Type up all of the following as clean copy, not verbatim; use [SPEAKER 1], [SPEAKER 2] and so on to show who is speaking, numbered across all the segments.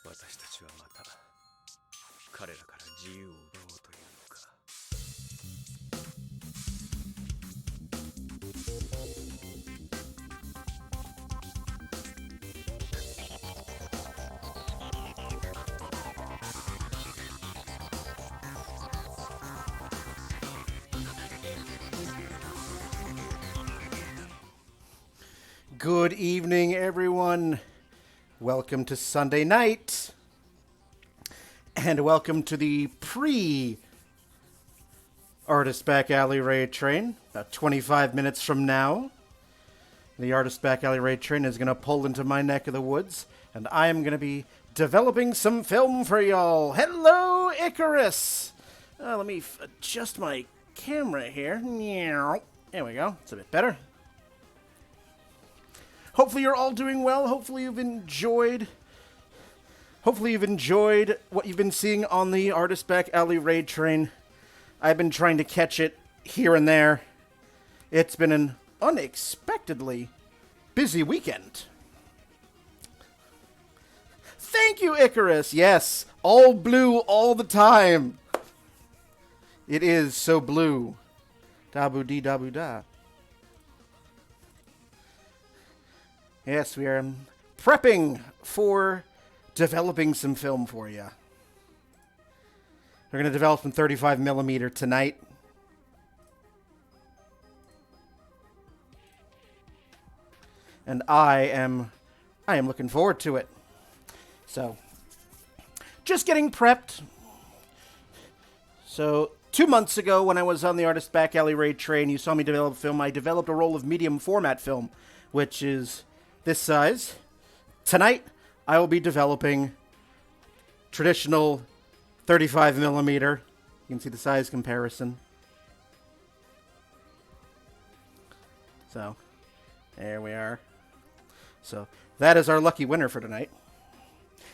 [SPEAKER 1] 私たちはまた彼らから自由を奪おうというのか。
[SPEAKER 2] Good evening, everyone. Welcome to Sunday night. And welcome to the pre-Artist Back Alley Raid Train. About 25 minutes from now, the Artist Back Alley Raid Train is going to pull into my neck of the woods, and I am going to be developing some film for y'all. Hello, Icarus! Let me adjust my camera here. There we go. It's a bit better. Hopefully you're all doing well. Hopefully you've enjoyed what you've been seeing on the Artist Back Alley Raid Train. I've been trying to catch it here and there. It's been an unexpectedly busy weekend. Thank you, Icarus. Yes, all blue all the time. It is so blue. Dabu-dee-dabu-da. Yes, we are prepping for developing some film for you. We're going to develop some 35mm tonight. And I am looking forward to it. So, just getting prepped. So, 2 months ago when I was on the Artist Back Alley Raid Train, you saw me develop film. I developed a roll of medium format film, which is this size. Tonight, I will be developing traditional 35mm. You can see the size comparison. So, there we are. So, that is our lucky winner for tonight.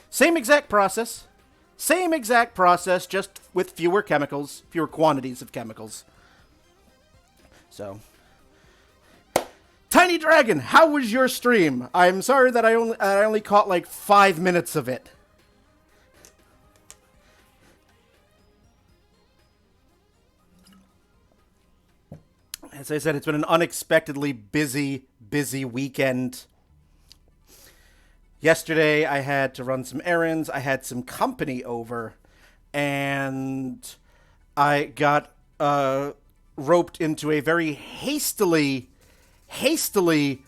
[SPEAKER 2] Same exact process, just with fewer chemicals, fewer quantities of chemicals. So, Tiny Dragon, how was your stream? I'm sorry that I only caught like 5 minutes of it. As I said, it's been an unexpectedly busy weekend. Yesterday, I had to run some errands. I had some company over, and I got roped into a very hastily hastily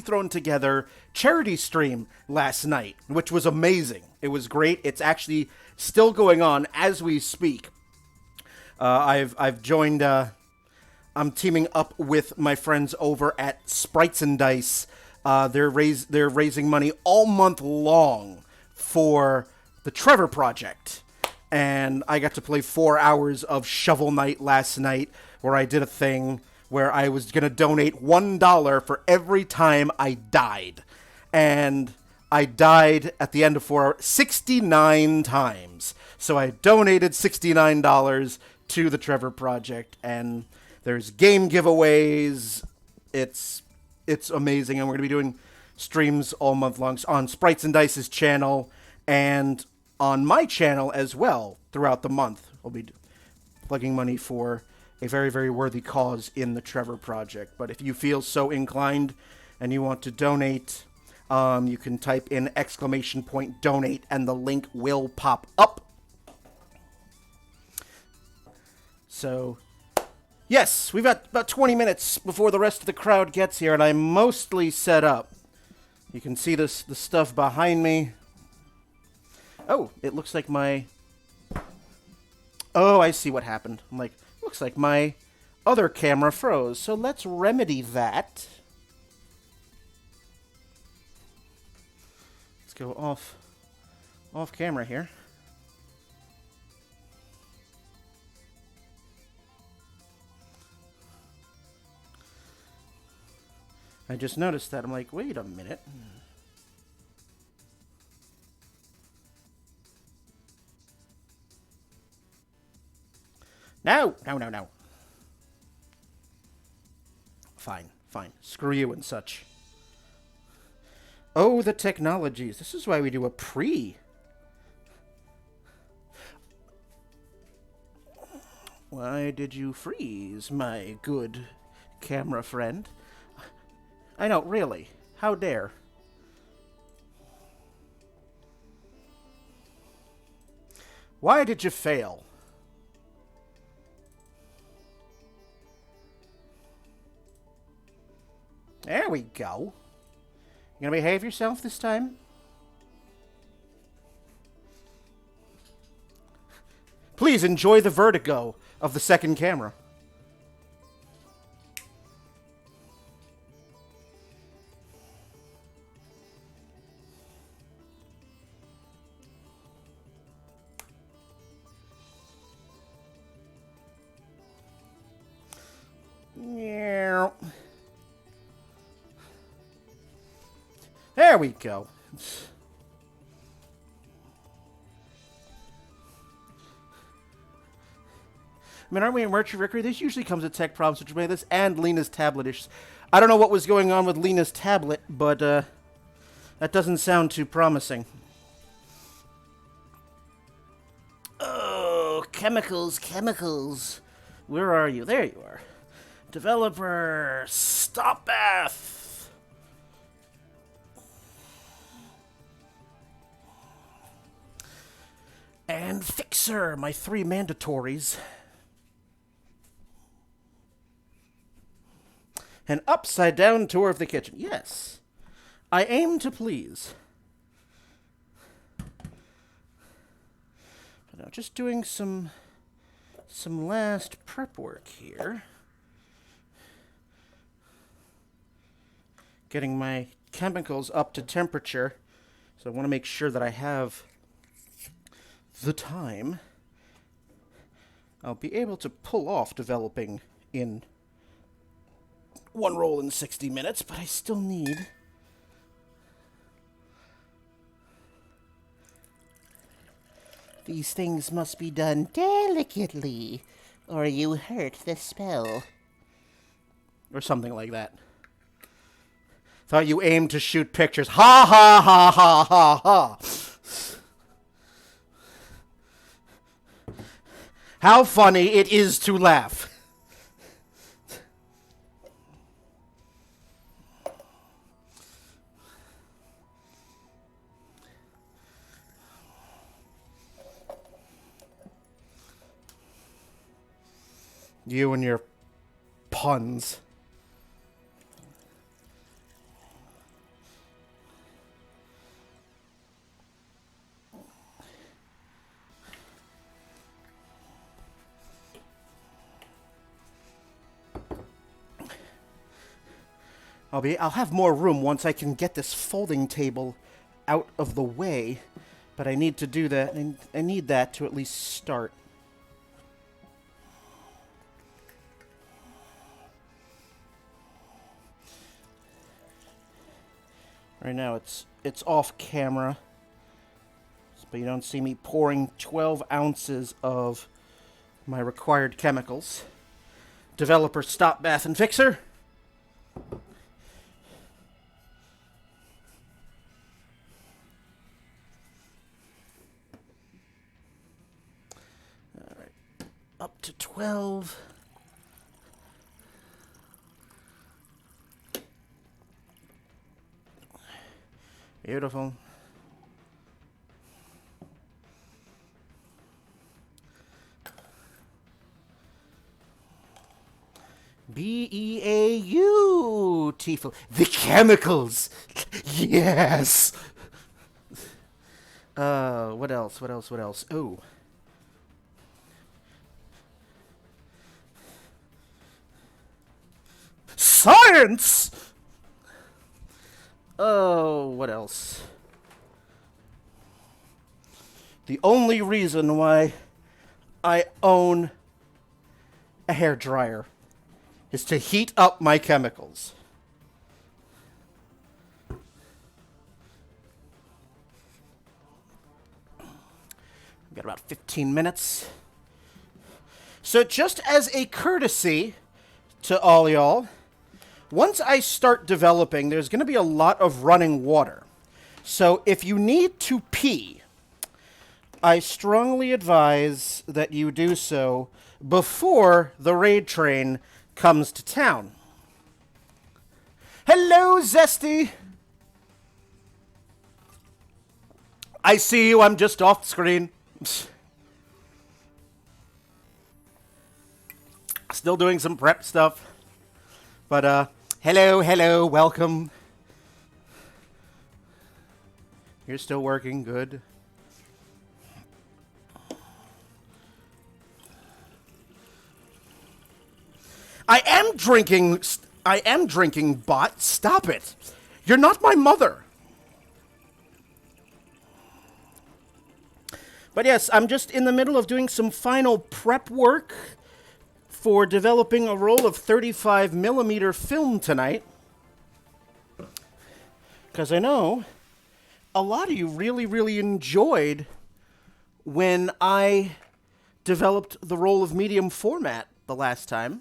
[SPEAKER 2] thrown together charity stream last night, which was amazing. It was great. It's actually still going on as we speak. I've joined. I'm teaming up with my friends over at Sprites and Dice. They're raising money all month long for the Trevor Project, and I got to play 4 hours of Shovel Knight last night, where I did a thing where I was gonna donate $1 for every time I died, and I died at the end of 4 hours 69 times. So I donated $69 to the Trevor Project, and there's game giveaways. It's amazing, and we're going to be doing streams all month long on Sprites and Dice's channel and on my channel as well throughout the month. We'll be plugging money for a very, very worthy cause in the Trevor Project. But if you feel so inclined and you want to donate, you can type in !donate and the link will pop up. So, yes, we've got about 20 minutes before the rest of the crowd gets here, and I'm mostly set up. You can see the stuff behind me. Oh, it looks like my... Oh, I see what happened. I'm like, looks like my other camera froze, so let's remedy that. Let's go off camera here. I just noticed that. I'm like, wait a minute. No. Fine. Screw you and such. Oh, the technologies. This is why we do a pre. Why did you freeze, my good camera friend? I know, really. How dare. Why did you fail? There we go. You gonna behave yourself this time? Please enjoy the vertigo of the second camera. Yeah. There we go. I mean, aren't we in Merchant Rickery? This usually comes with tech problems, which made this and Lena's tablet issues. I don't know what was going on with Lena's tablet, but that doesn't sound too promising. Oh, chemicals. Where are you? There you are. Developer, Stop Bath. And Fixer, my 3 mandatories. An upside-down tour of the kitchen. Yes, I aim to please. But now, just doing some last prep work here. Getting my chemicals up to temperature. So I want to make sure that I have the time. I'll be able to pull off developing in 1 roll in 60 minutes, but I still need... These things must be done delicately, or you hurt the spell. Or something like that. Thought you aimed to shoot pictures. Ha ha ha ha ha ha! How funny it is to laugh. You and your puns. I'll have more room once I can get this folding table out of the way, but I need to do that. I need that to at least start. Right now it's off camera, but you don't see me pouring 12 ounces of my required chemicals. Developer stop bath and fixer. All right, up to 12. Beautiful. Beautiful. The chemicals. Yes. What else? Oh. Science! Oh, what else? The only reason why I own a hairdryer is to heat up my chemicals. We've got about 15 minutes. So just as a courtesy to all y'all, once I start developing, there's going to be a lot of running water. So if you need to pee, I strongly advise that you do so before the raid train comes to town. Hello, Zesty! I see you, I'm just off screen. Still doing some prep stuff. But, hello, welcome. You're still working, good. I am drinking, bot. Stop it. You're not my mother. But yes, I'm just in the middle of doing some final prep work for developing a roll of 35mm film tonight. Because I know a lot of you really enjoyed when I developed the roll of medium format the last time.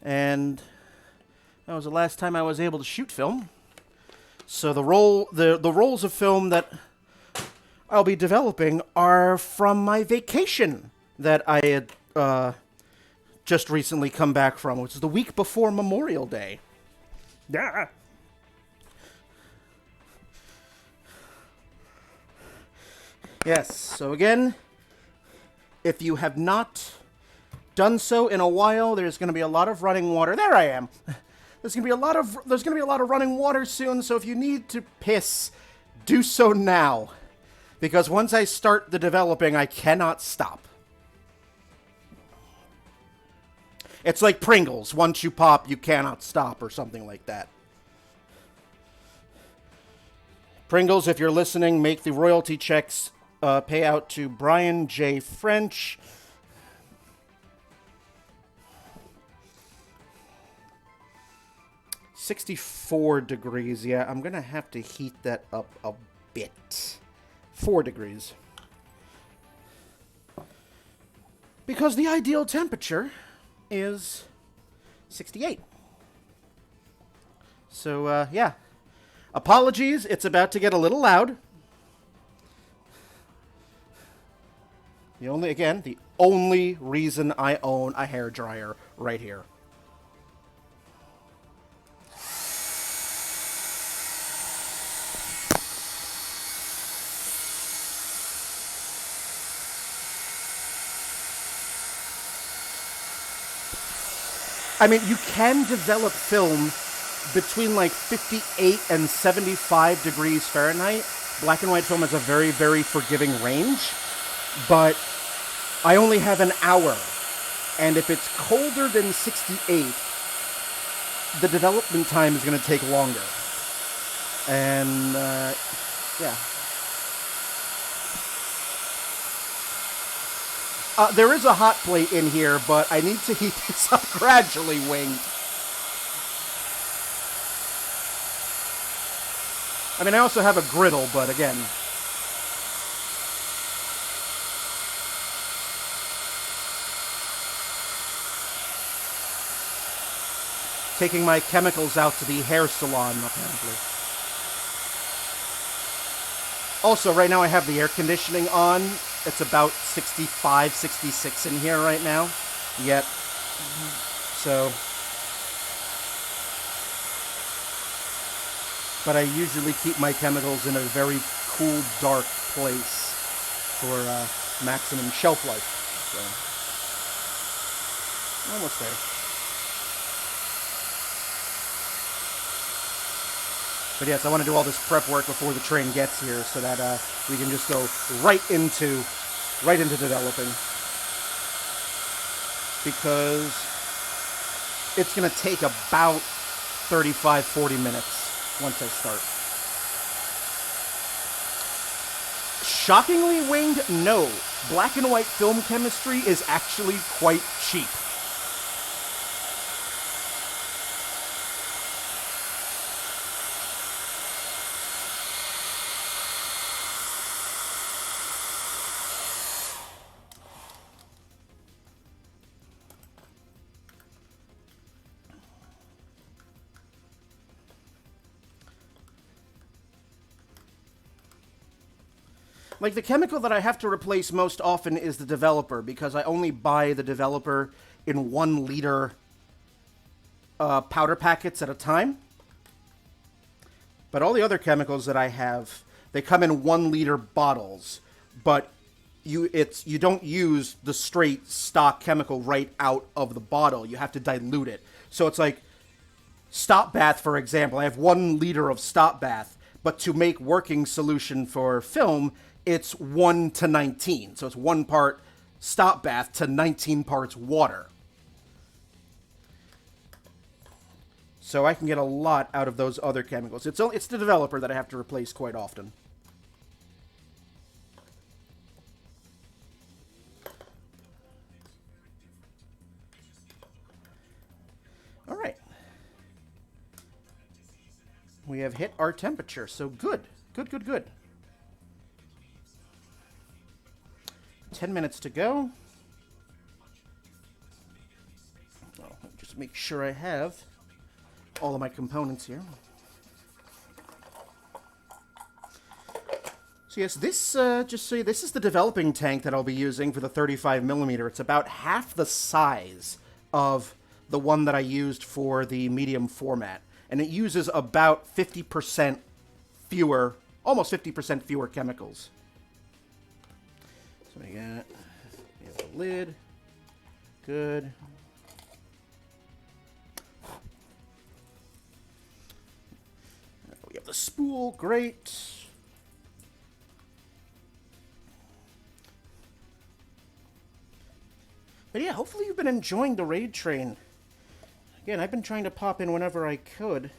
[SPEAKER 2] And that was the last time I was able to shoot film. So the rolls of film that I'll be developing are from my vacation that I had just recently come back from, which is the week before Memorial Day. Yeah. Yes, so again, if you have not done so in a while, there's going to be a lot of running water. There I am. There's going to be a lot of running water soon, so if you need to piss, do so now. Because once I start the developing, I cannot stop. It's like Pringles. Once you pop, you cannot stop, or something like that. Pringles, if you're listening, make the royalty checks pay out to Brian J. French. $64 degrees. Yeah, I'm going to have to heat that up a bit. 4 degrees. Because the ideal temperature is 68. So, yeah. Apologies, it's about to get a little loud. The only reason I own a hairdryer right here. I mean, you can develop film between like 58 and 75 degrees Fahrenheit. Black and white film has a very, very forgiving range, but I only have an hour. And if it's colder than 68, the development time is going to take longer. And, yeah. There is a hot plate in here, but I need to heat this up gradually, Winged. I mean, I also have a griddle, but again... Taking my chemicals out to the hair salon, apparently. Also, right now I have the air conditioning on. It's about 65, 66 in here right now. Yet. So. But I usually keep my chemicals in a very cool, dark place for maximum shelf life. So. Almost there. But yes, I want to do all this prep work before the train gets here so that we can just go right into developing. Because it's going to take about 35, 40 minutes once I start. Shockingly, Winged, no. Black and white film chemistry is actually quite cheap. Like, the chemical that I have to replace most often is the developer, because I only buy the developer in 1 liter powder packets at a time. But all the other chemicals that I have, they come in 1 liter bottles, but you don't use the straight stock chemical right out of the bottle. You have to dilute it. So it's like Stop Bath, for example. I have 1 liter of Stop Bath, but to make working solution for film, it's 1 to 19. So it's 1 part Stop Bath to 19 parts water. So I can get a lot out of those other chemicals. It's the developer that I have to replace quite often. All right. We have hit our temperature, so good. Good, good, good. 10 minutes to go. Well, just make sure I have all of my components here. So yes, this, just so you, this is the developing tank that I'll be using for the 35mm. It's about half the size of the one that I used for the medium format. And it uses about 50% fewer, almost 50% fewer chemicals. So we have the lid. Good. We have the spool. Great. But yeah, hopefully you've been enjoying the raid train. Again, I've been trying to pop in whenever I could.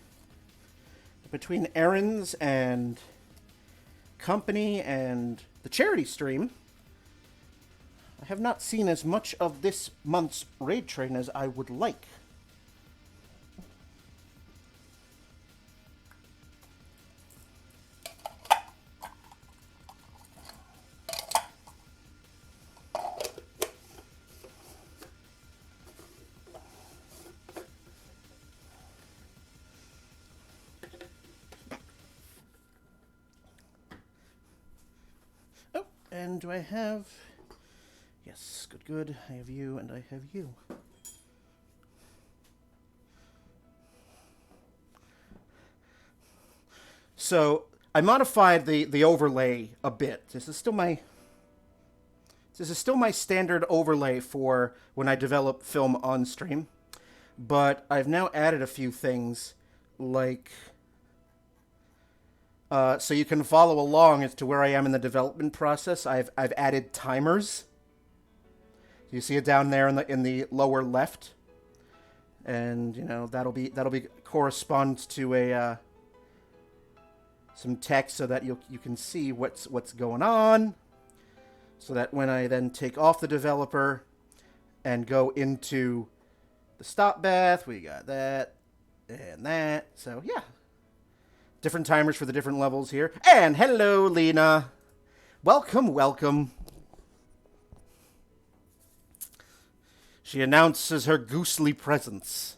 [SPEAKER 2] Between errands and company and the charity stream, I have not seen as much of this month's raid train as I would like. Oh, and do I have... Yes, good, good. I have you, and I have you. So, I modified the overlay a bit. This is still my standard overlay for when I develop film on stream. But I've now added a few things, like... so you can follow along as to where I am in the development process. I've added timers. You see it down there in the lower left. and that'll be correspond to a some text so that you can see what's going on, so that when I then take off the developer and go into the stop bath, we got that and that. So yeah, different timers for the different levels here. And hello, Lena. Welcome. She announces her goosely presence.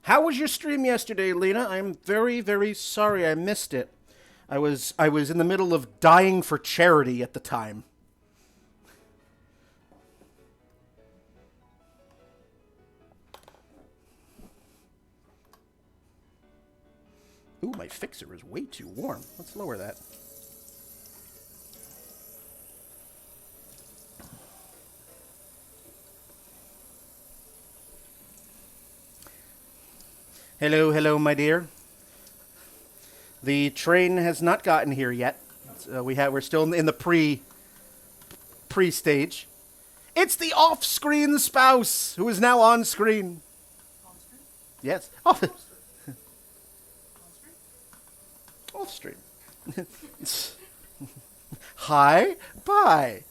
[SPEAKER 2] How was your stream yesterday, Lena? I'm very, very sorry I missed it. I was in the middle of dying for charity at the time. Ooh, my fixer is way too warm. Let's lower that. Hello, my dear. The train has not gotten here yet. We're still in the pre stage. It's the off-screen spouse who is now on screen.
[SPEAKER 3] On screen?
[SPEAKER 2] Yes. Off stream. Hi. Bye.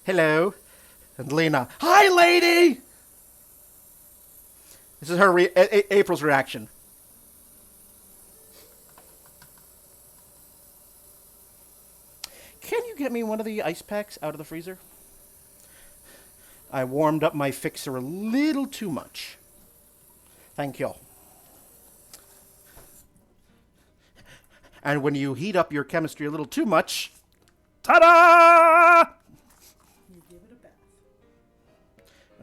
[SPEAKER 2] Hello. And Lena. Hi, lady. This is her April's reaction. Can you get me one of the ice packs out of the freezer? I warmed up my fixer a little too much. Thank you. And when you heat up your chemistry a little too much, ta-da!
[SPEAKER 3] You give it a bath.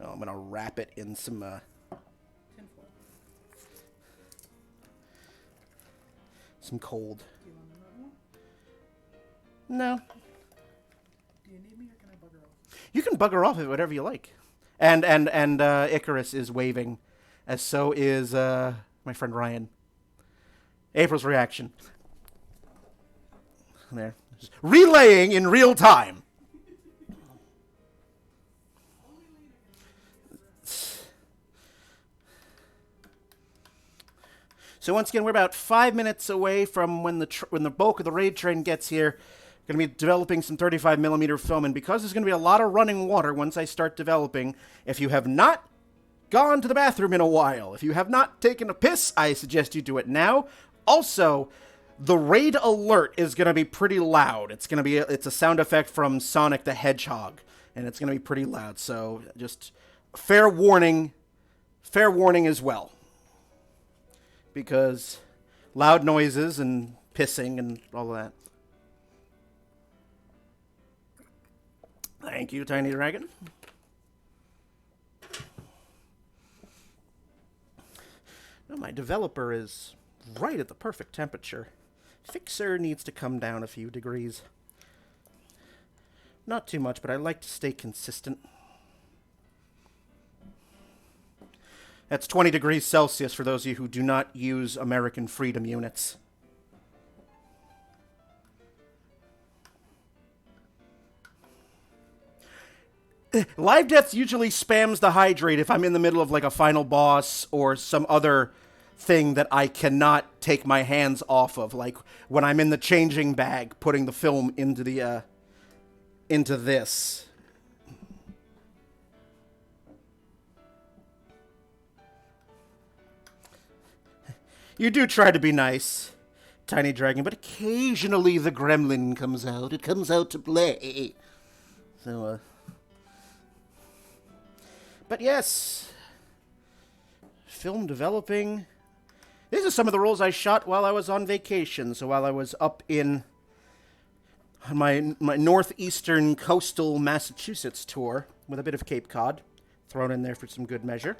[SPEAKER 2] Oh, I'm going to wrap it in some
[SPEAKER 3] Tinfoil.
[SPEAKER 2] some cold.
[SPEAKER 3] Do you want another one?
[SPEAKER 2] No.
[SPEAKER 3] Do you need me or can I bugger off?
[SPEAKER 2] You can bugger off it whatever you like. And Icarus is waving, as so is my friend Ryan. April's reaction. There. Just relaying in real time. So once again, we're about 5 minutes away from when the bulk of the raid train gets here. Going to be developing some 35mm film, and because there's going to be a lot of running water once I start developing, if you have not gone to the bathroom in a while, if you have not taken a piss, I suggest you do it now. Also, the raid alert is going to be pretty loud. It's a sound effect from Sonic the Hedgehog, and it's going to be pretty loud. So just fair warning as well, because loud noises and pissing and all of that. Thank you, Tiny Dragon. Now my developer is right at the perfect temperature. Fixer needs to come down a few degrees. Not too much, but I like to stay consistent. That's 20 degrees Celsius for those of you who do not use American Freedom units. Live Deaths usually spams the hydrate if I'm in the middle of like a final boss or some other thing that I cannot take my hands off of, like when I'm in the changing bag putting the film into the into this. You do try to be nice, Tiny Dragon, but occasionally the gremlin comes out. It comes out to play. So, but yes, film developing. These are some of the roles I shot while I was on vacation. So while I was up in my northeastern coastal Massachusetts tour with a bit of Cape Cod thrown in there for some good measure.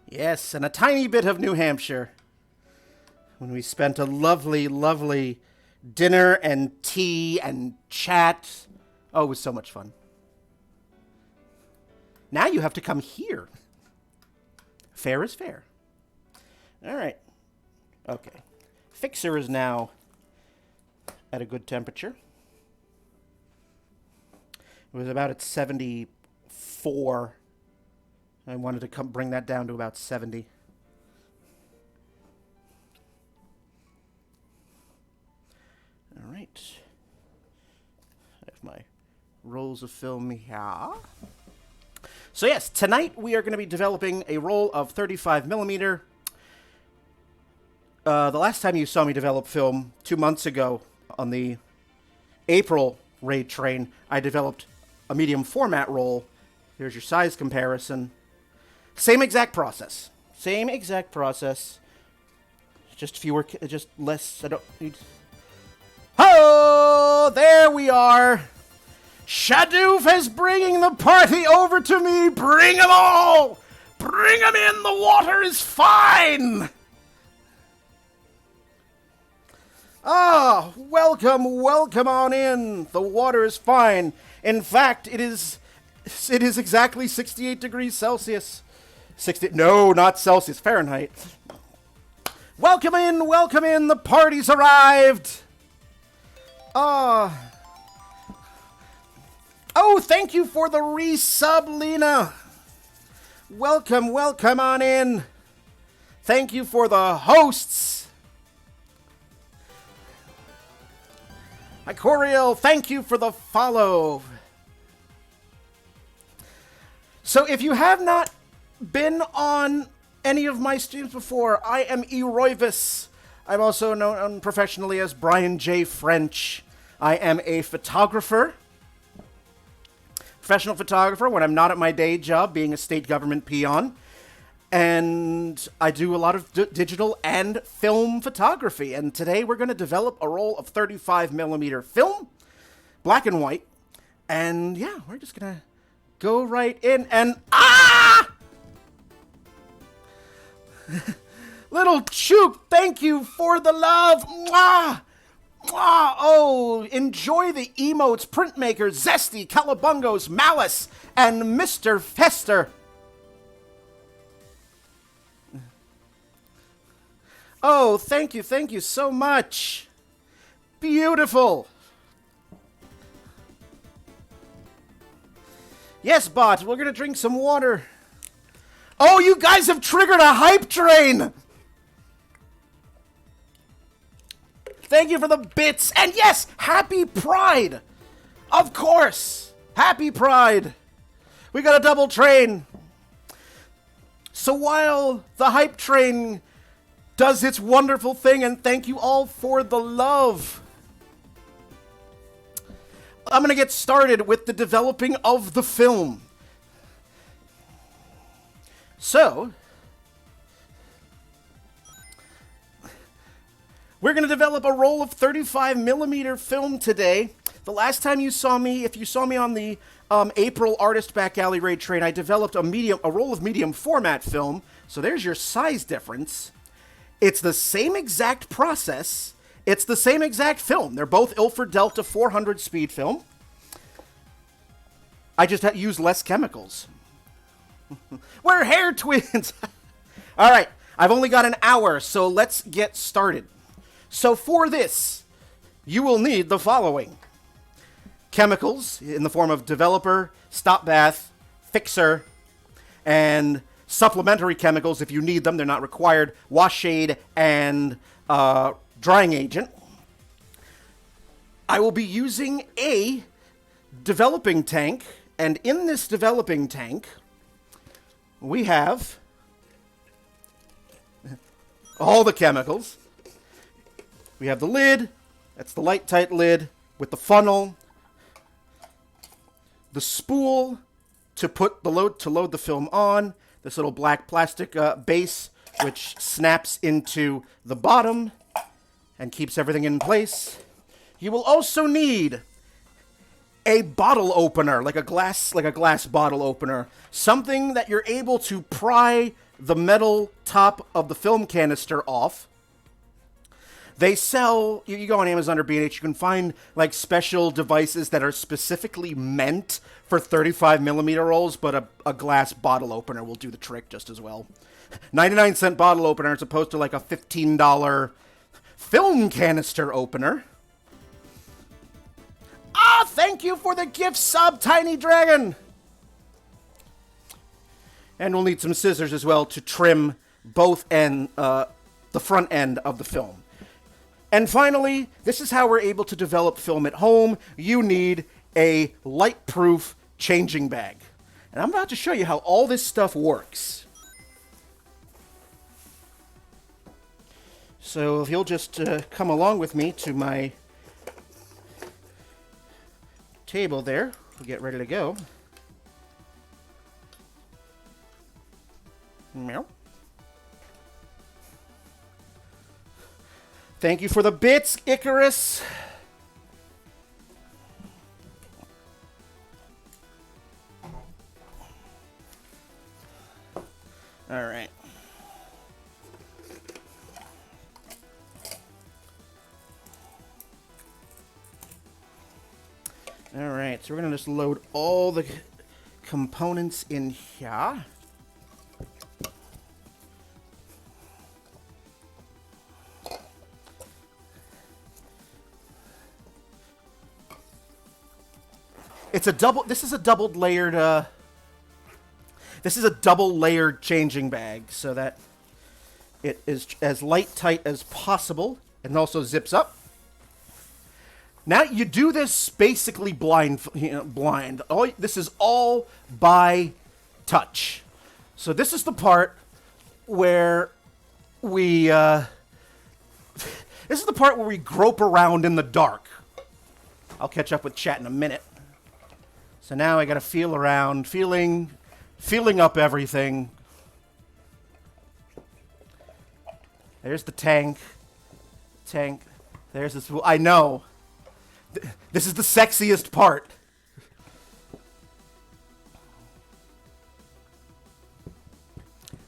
[SPEAKER 2] Yes, and a tiny bit of New Hampshire, when we spent a lovely, lovely dinner and tea and chat. Oh, it was so much fun. Now you have to come here. Fair is fair. All right. Okay. Fixer is now at a good temperature. It was about at 74. I wanted to bring that down to about 70. All right. I have my rolls of film here. So yes, tonight we are going to be developing a roll of 35 millimeter. The last time you saw me develop film, 2 months ago, on the April raid train, I developed a medium format roll. Here's your size comparison. Same exact process. Same exact process. Just fewer, just less. I don't need. Oh, there we are. Shadoof is bringing the party over to me. Bring them all. Bring them in. The water is fine. Ah, welcome, welcome on in. The water is fine. In fact, it is exactly 68 degrees Celsius. 60, no, not Celsius, Fahrenheit. Welcome in, welcome in. The party's arrived. Ah. Oh, thank you for the resub, Lena. Welcome, welcome on in. Thank you for the hosts. Hi, Coriel, thank you for the follow. So if you have not been on any of my streams before, I am Eroivis. I'm also known professionally as Brian J. French. I am a photographer, professional photographer when I'm not at my day job being a state government peon. And I do a lot of digital and film photography. And today we're going to develop a roll of 35 millimeter film, black and white. And yeah, we're just going to go right in and Little Chook, thank you for the love. Mwah! Mwah! Oh, enjoy the emotes, Printmaker, Zesty, Calabungos, Malice, and Mr. Fester. Oh, thank you so much. Beautiful. Yes, bot, we're gonna drink some water. Oh, you guys have triggered a hype train. Thank you for the bits. And yes, happy Pride. Of course. Happy Pride. We got a double train. So while the hype train does its wonderful thing, and thank you all for the love, I'm going to get started with the developing of the film. So, we're going to develop a roll of 35 millimeter film today. The last time you saw me, if you saw me on the April Artist Back Alley Raid train, I developed a roll of medium format film. So there's your size difference. It's the same exact process. It's the same exact film. They're both Ilford Delta 400 speed film. I just use less chemicals. We're hair twins. All right, I've only got an hour, so let's get started. So for this, you will need the following. Chemicals in the form of developer, stop bath, fixer, and supplementary chemicals if you need them. They're not required. Wash shade and drying agent. I will be using a developing tank, and in this developing tank, we have all the chemicals. We have the lid. That's the light tight lid with the funnel. The spool to load the film on. This little black plastic base which snaps into the bottom and keeps everything in place. You will also need a bottle opener, like a glass bottle opener, something that you're able to pry the metal top of the film canister off. They sell, you go on Amazon or B&H, you can find like special devices that are specifically meant for 35 millimeter rolls, but a glass bottle opener will do the trick just as well. 99-cent bottle opener as opposed to like a $15 film canister opener. Ah, thank you for the gift sub, Tiny Dragon! And we'll need some scissors as well to trim both the front end of the film. And finally, this is how we're able to develop film at home. You need a light-proof changing bag. And I'm about to show you how all this stuff works. So if you'll just come along with me to my table there, we'll get ready to go. Meow. Thank you for the bits, Icarus. All right. All right, so we're going to just load all the components in here. It's a double, this is a double layered, this is a double layered changing bag so that it is as light tight as possible and also zips up. Now you do this basically blind. This is all by touch. So this is the part where we, this is the part where we grope around in the dark. I'll catch up with chat in a minute. So now I gotta feel around, feeling up everything. There's the tank. There's this. I know. This is the sexiest part.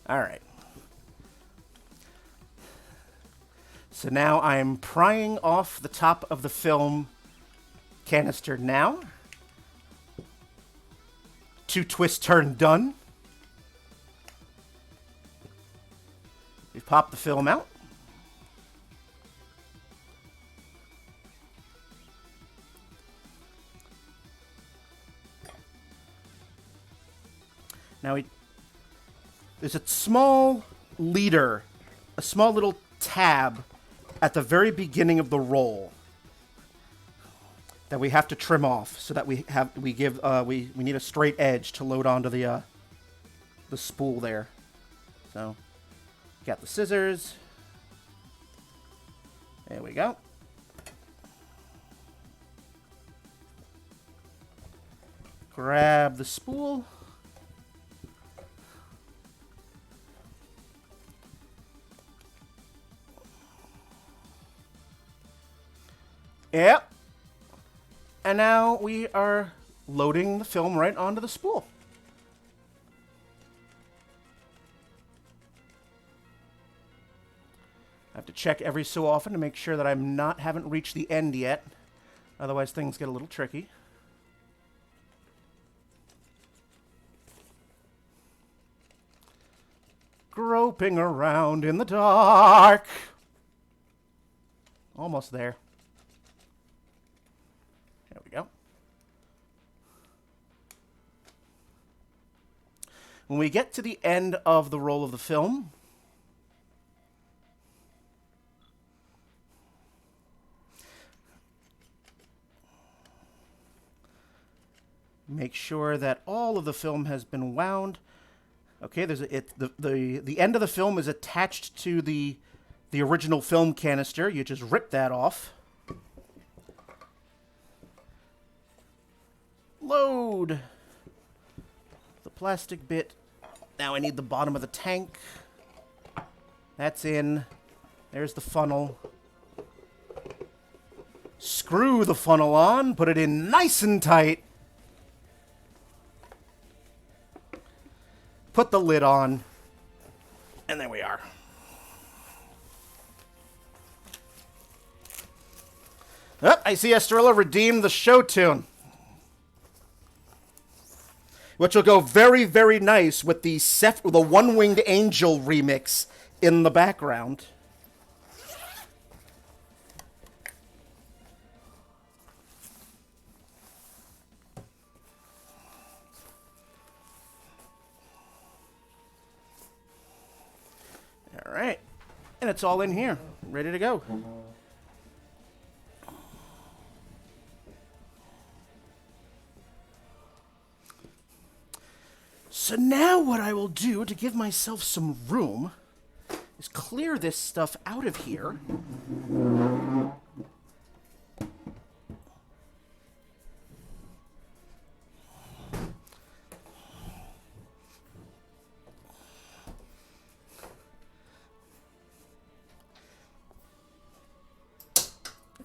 [SPEAKER 2] All right. So now I'm prying off the top of the film canister now. 2 twist turn done. We've popped the film out. Now there's a small leader, a small little tab at the very beginning of the roll that we have to trim off so that we need a straight edge to load onto the spool there. So got the scissors. There we go. Grab the spool. Yep. And now we are loading the film right onto the spool. I have to check every so often to make sure that haven't reached the end yet. Otherwise things get a little tricky. Groping around in the dark. Almost there. There we go. When we get to the end of the roll of the film, make sure that all of the film has been wound. Okay, the end of the film is attached to the original film canister. You just rip that off. Load the plastic bit. Now I need the bottom of the tank. That's in. There's the funnel. Screw the funnel on. Put it in nice and tight. Put the lid on. And there we are. Oh, I see Estrella redeemed the show tune, which will go very, very nice with the One-Winged Angel remix in the background. All right, and it's all in here, ready to go. So now what I will do to give myself some room is clear this stuff out of here.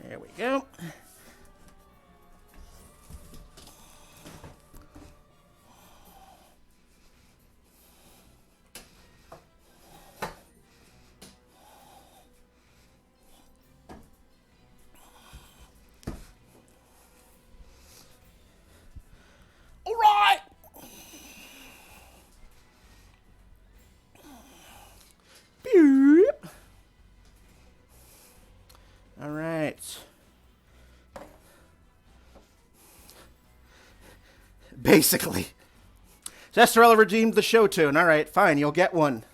[SPEAKER 2] There we go. All right. Beep. All right. Basically. Estrella redeemed the show tune. All right, fine, you'll get one.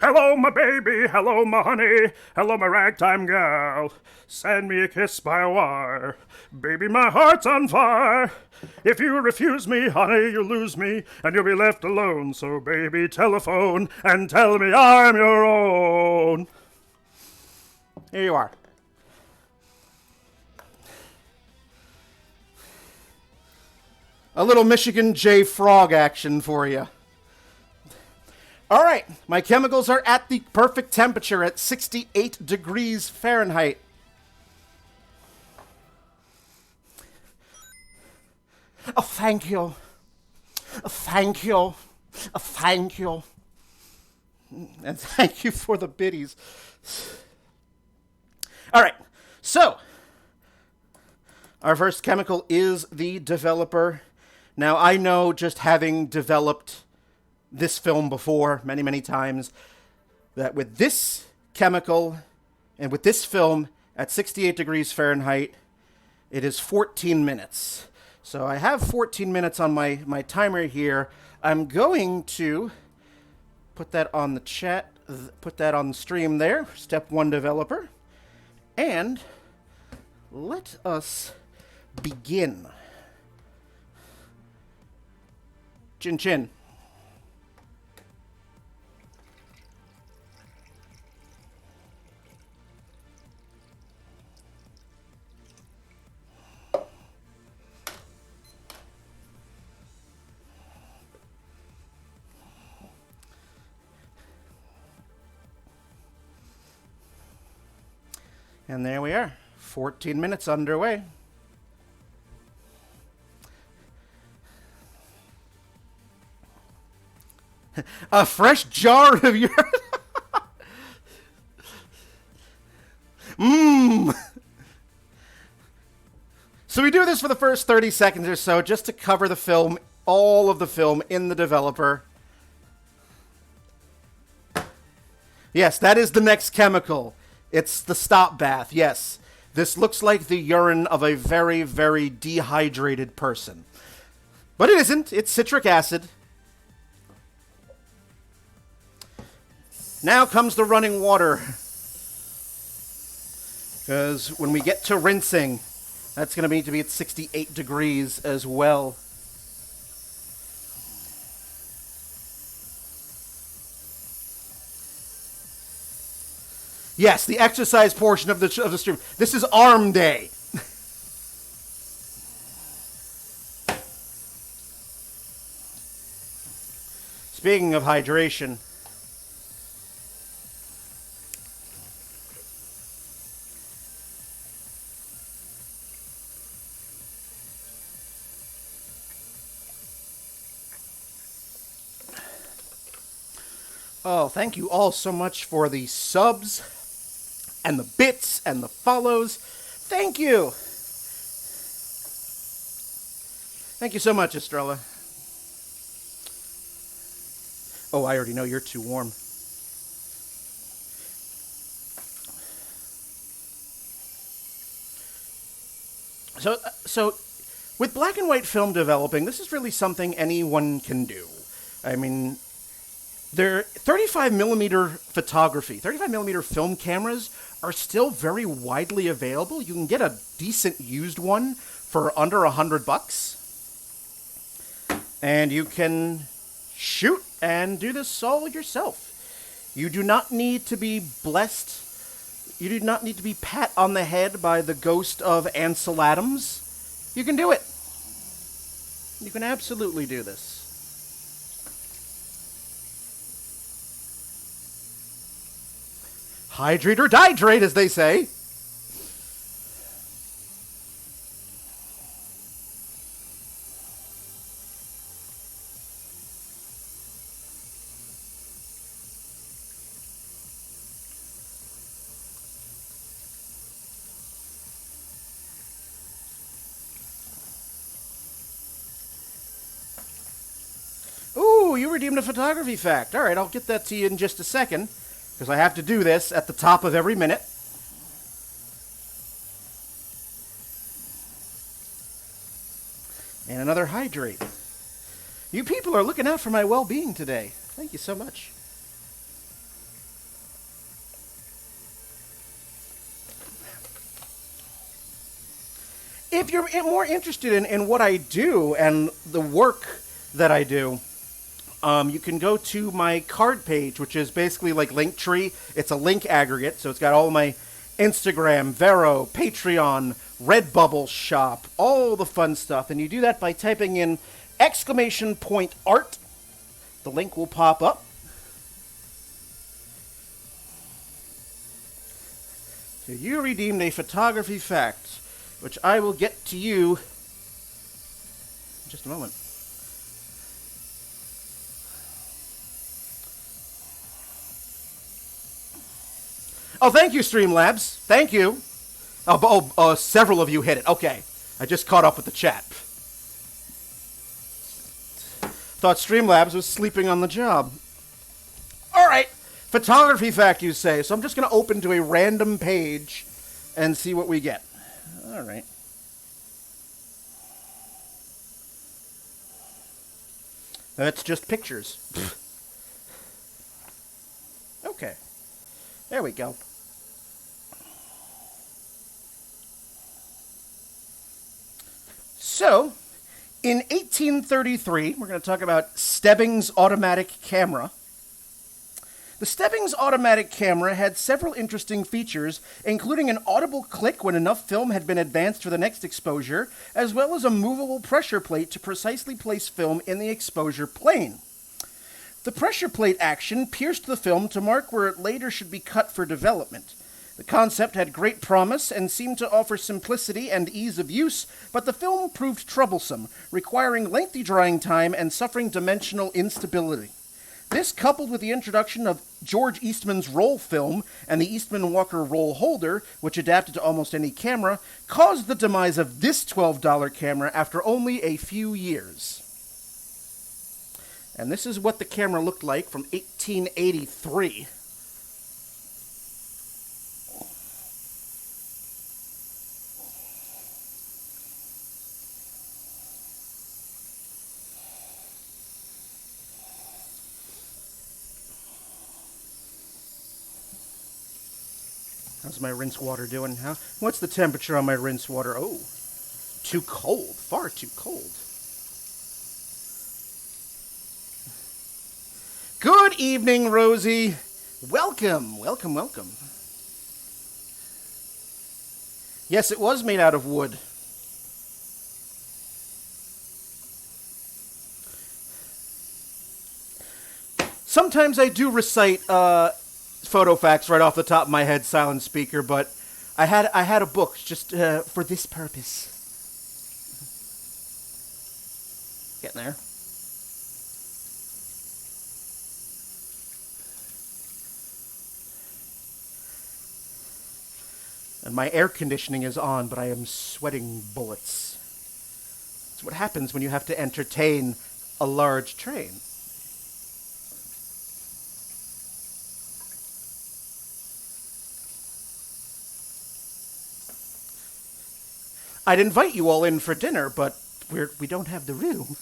[SPEAKER 4] Hello, my baby. Hello, my honey. Hello, my ragtime gal. Send me a kiss by a wire. Baby, my heart's on fire. If you refuse me, honey, you'll lose me, and you'll be left alone. So, baby, telephone and tell me I'm your own.
[SPEAKER 2] Here you are. A little Michigan J. Frog action for you. All right, my chemicals are at the perfect temperature at 68 degrees Fahrenheit. Oh, thank you. Oh, thank you. Oh, thank you. And thank you for the biddies. All right, so our first chemical is the developer. Now, I know, just having developed this film before many, many times, that with this chemical and with this film at 68 degrees Fahrenheit, it is 14 minutes. So I have 14 minutes on my timer here. I'm going to put that on the chat, put that on the stream there, step 1 developer, and let us begin. Chin chin. And there we are, 14 minutes underway. A fresh jar of your... Mmm. So we do this for the first 30 seconds or so, just to cover the film, all of the film in the developer. Yes, that is the next chemical. It's the stop bath, yes. This looks like the urine of a very, very dehydrated person. But it isn't. It's citric acid. Now comes the running water. Because when we get to rinsing, that's going to need to be at 68 degrees as well. Yes, the exercise portion of the stream. This is arm day. Speaking of hydration. Oh, thank you all so much for the subs. and the bits and the follows. Thank you. Thank you so much, Estrella. Oh, I already know you're too warm. So with black and white film developing, this is really something anyone can do. I mean, 35 millimeter photography, 35 millimeter film cameras are still very widely available. You can get a decent used one for under $100. And you can shoot and do this all yourself. You do not need to be blessed. You do not need to be pat on the head by the ghost of Ansel Adams. You can do it. You can absolutely do this. Hydrate or dihydrate, as they say. Ooh, you redeemed a photography fact. All right, I'll get that to you in just a second, because I have to do this at the top of every minute. And another hydrate. You people are looking out for my well-being today. Thank you so much. If you're more interested in what I do and the work that I do, you can go to my card page, which is basically like Linktree. It's a link aggregate, so it's got all my Instagram, Vero, Patreon, Redbubble shop, all the fun stuff. And you do that by typing in !art. The link will pop up. So you redeemed a photography fact, which I will get to you in just a moment. Oh, thank you, Streamlabs. Thank you. Several of you hit it. Okay. I just caught up with the chat. Thought Streamlabs was sleeping on the job. All right. Photography fact, you say. So I'm just going to open to a random page and see what we get. All right. That's just pictures. Okay. There we go. So, in 1833, we're going to talk about Stebbings automatic camera. The Stebbings automatic camera had several interesting features, including an audible click when enough film had been advanced for the next exposure, as well as a movable pressure plate to precisely place film in the exposure plane. The pressure plate action pierced the film to mark where it later should be cut for development. The concept had great promise and seemed to offer simplicity and ease of use, but the film proved troublesome, requiring lengthy drying time and suffering dimensional instability. This, coupled with the introduction of George Eastman's roll film and the Eastman Walker roll holder, which adapted to almost any camera, caused the demise of this $12 camera after only a few years. And this is what the camera looked like from 1883. How's my rinse water doing? What's the temperature on my rinse water? Oh, too cold. Far too cold. Good evening, Rosie. Welcome, welcome, welcome. Yes, it was made out of wood. Sometimes I do recite photo facts right off the top of my head, silent speaker, but I had a book just for this purpose. Getting there. And my air conditioning is on, but I am sweating bullets. It's what happens when you have to entertain a large train. I'd invite you all in for dinner, but we don't have the room.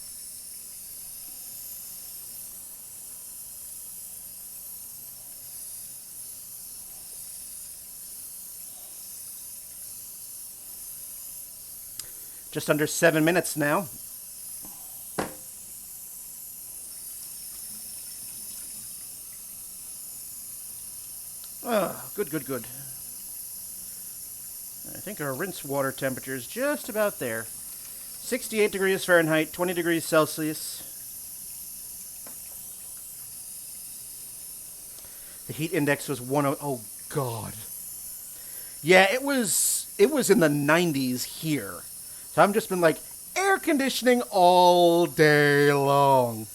[SPEAKER 2] Just under 7 minutes now. Ah, good, good, good. I think our rinse water temperature is just about there. 68 degrees Fahrenheit, 20 degrees Celsius. The heat index was 10. Oh, God. Yeah, it was in the 90s here. So I've just been like, air conditioning all day long.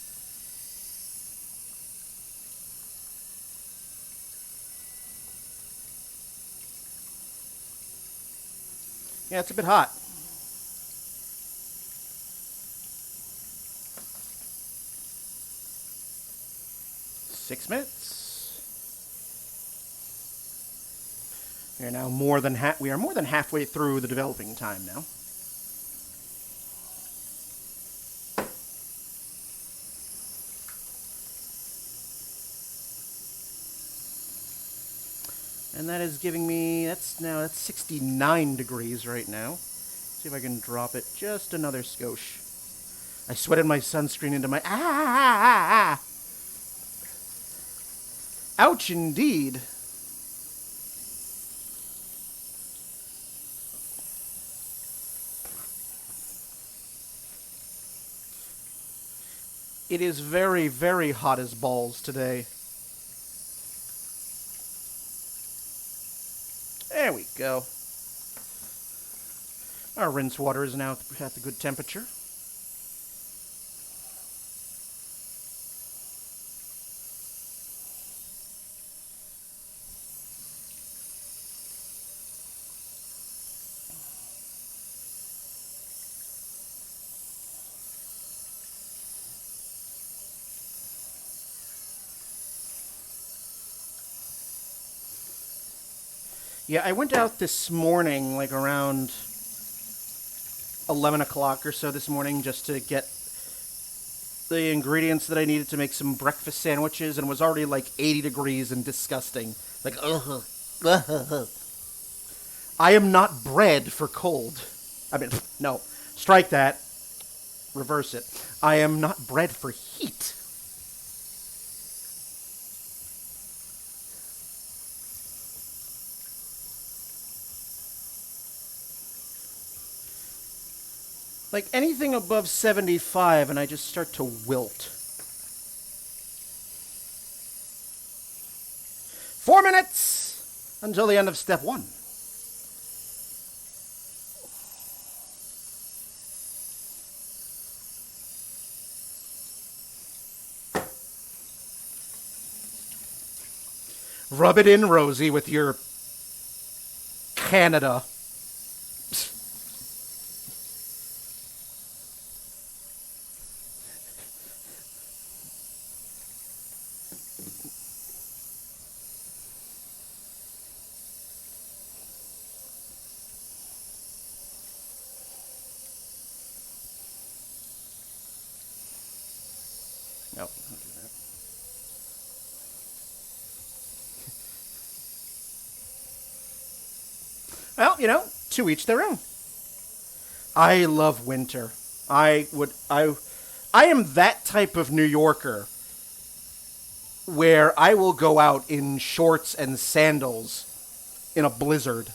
[SPEAKER 2] Yeah, it's a bit hot. Six minutes. We are now more than halfway through the developing time now. And that is giving me, that's 69 degrees right now. See if I can drop it just another skosh. I sweated my sunscreen into my, Ouch indeed. It is very, very hot as balls today. There we go. Our rinse water is now at the good temperature. Yeah, I went out this morning, like around 11 o'clock or so this morning, just to get the ingredients that I needed to make some breakfast sandwiches, and it was already like 80 degrees and disgusting. Like, ugh. I am not bred for cold. I mean, no, strike that. Reverse it. I am not bred for heat. Like anything above 75 and I just start to wilt. 4 minutes until the end of step 1. Rub it in, Rosie, with your Canada. Nope, don't do that. Well, you know, to each their own. I love winter. I am that type of New Yorker where I will go out in shorts and sandals in a blizzard.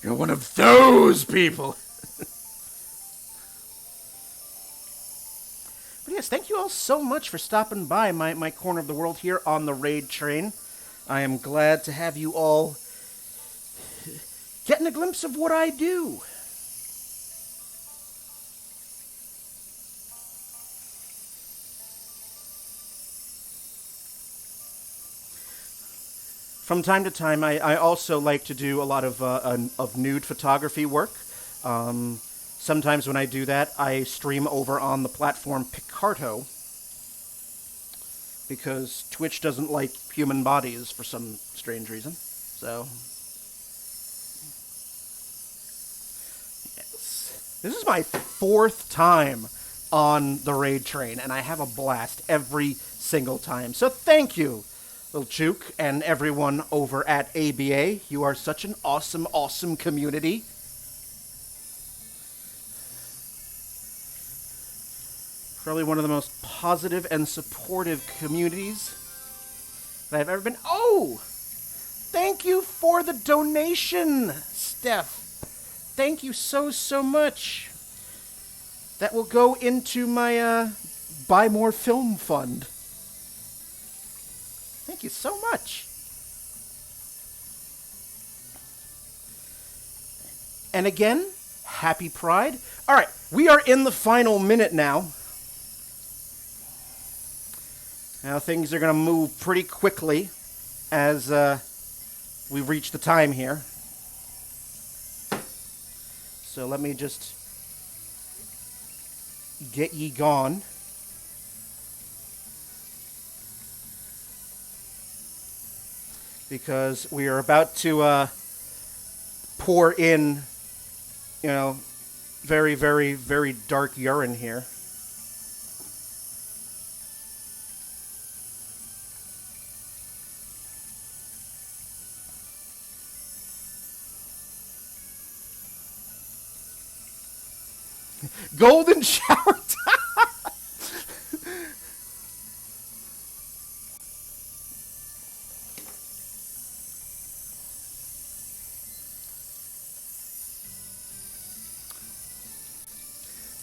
[SPEAKER 2] You're one of those people. But yes, thank you all so much for stopping by my corner of the world here on the Raid Train. I am glad to have you all getting a glimpse of what I do. From time to time, I also like to do a lot of nude photography work. Sometimes when I do that, I stream over on the platform Picarto, because Twitch doesn't like human bodies for some strange reason. So, yes. This is my 4th time on the Raid Train, and I have a blast every single time. So thank you, Little Chook, and everyone over at ABA. You are such an awesome, awesome community. Probably one of the most positive and supportive communities that I've ever been. Oh! Thank you for the donation, Steph. Thank you so, so much. That will go into my Buy More Film Fund. Thank you so much. And again, happy Pride. All right, we are in the final minute now. Now things are going to move pretty quickly as we reach the time here. So let me just get ye gone. Because we are about to pour in, very, very, very dark urine here. Golden shower time.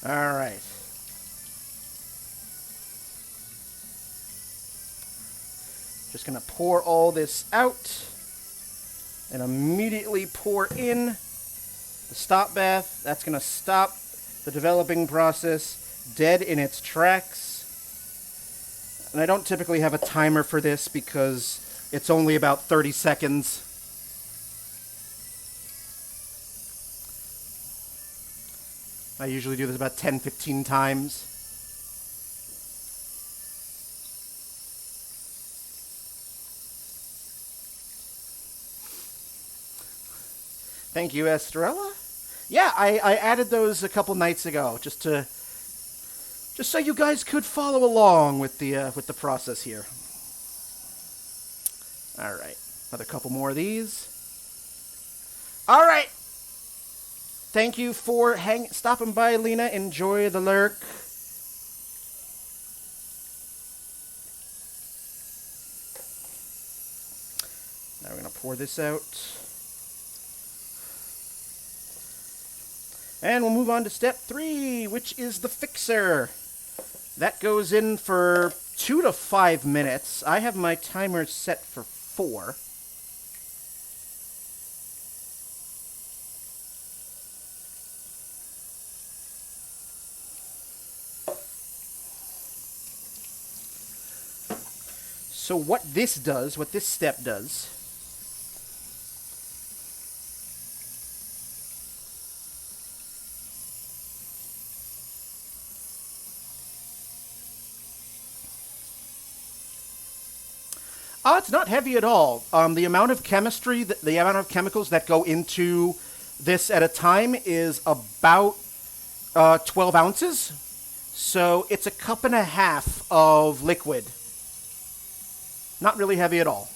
[SPEAKER 2] All right. Just going to pour all this out and immediately pour in the stop bath. That's going to stop the developing process dead in its tracks. And I don't typically have a timer for this because it's only about 30 seconds. I usually do this about 10-15 times. Thank you, Estrella. Yeah, I added those a couple nights ago, just so you guys could follow along with the process here. All right, another couple more of these. All right. Thank you for stopping by, Lena. Enjoy the lurk. Now we're gonna pour this out. And we'll move on to step 3, which is the fixer. That goes in for 2 to 5 minutes. I have my timer set for 4. So what this step does, it's not heavy at all. The amount of chemistry, the amount of chemicals that go into this at a time is about 12 ounces. So it's a cup and a half of liquid. Not really heavy at all.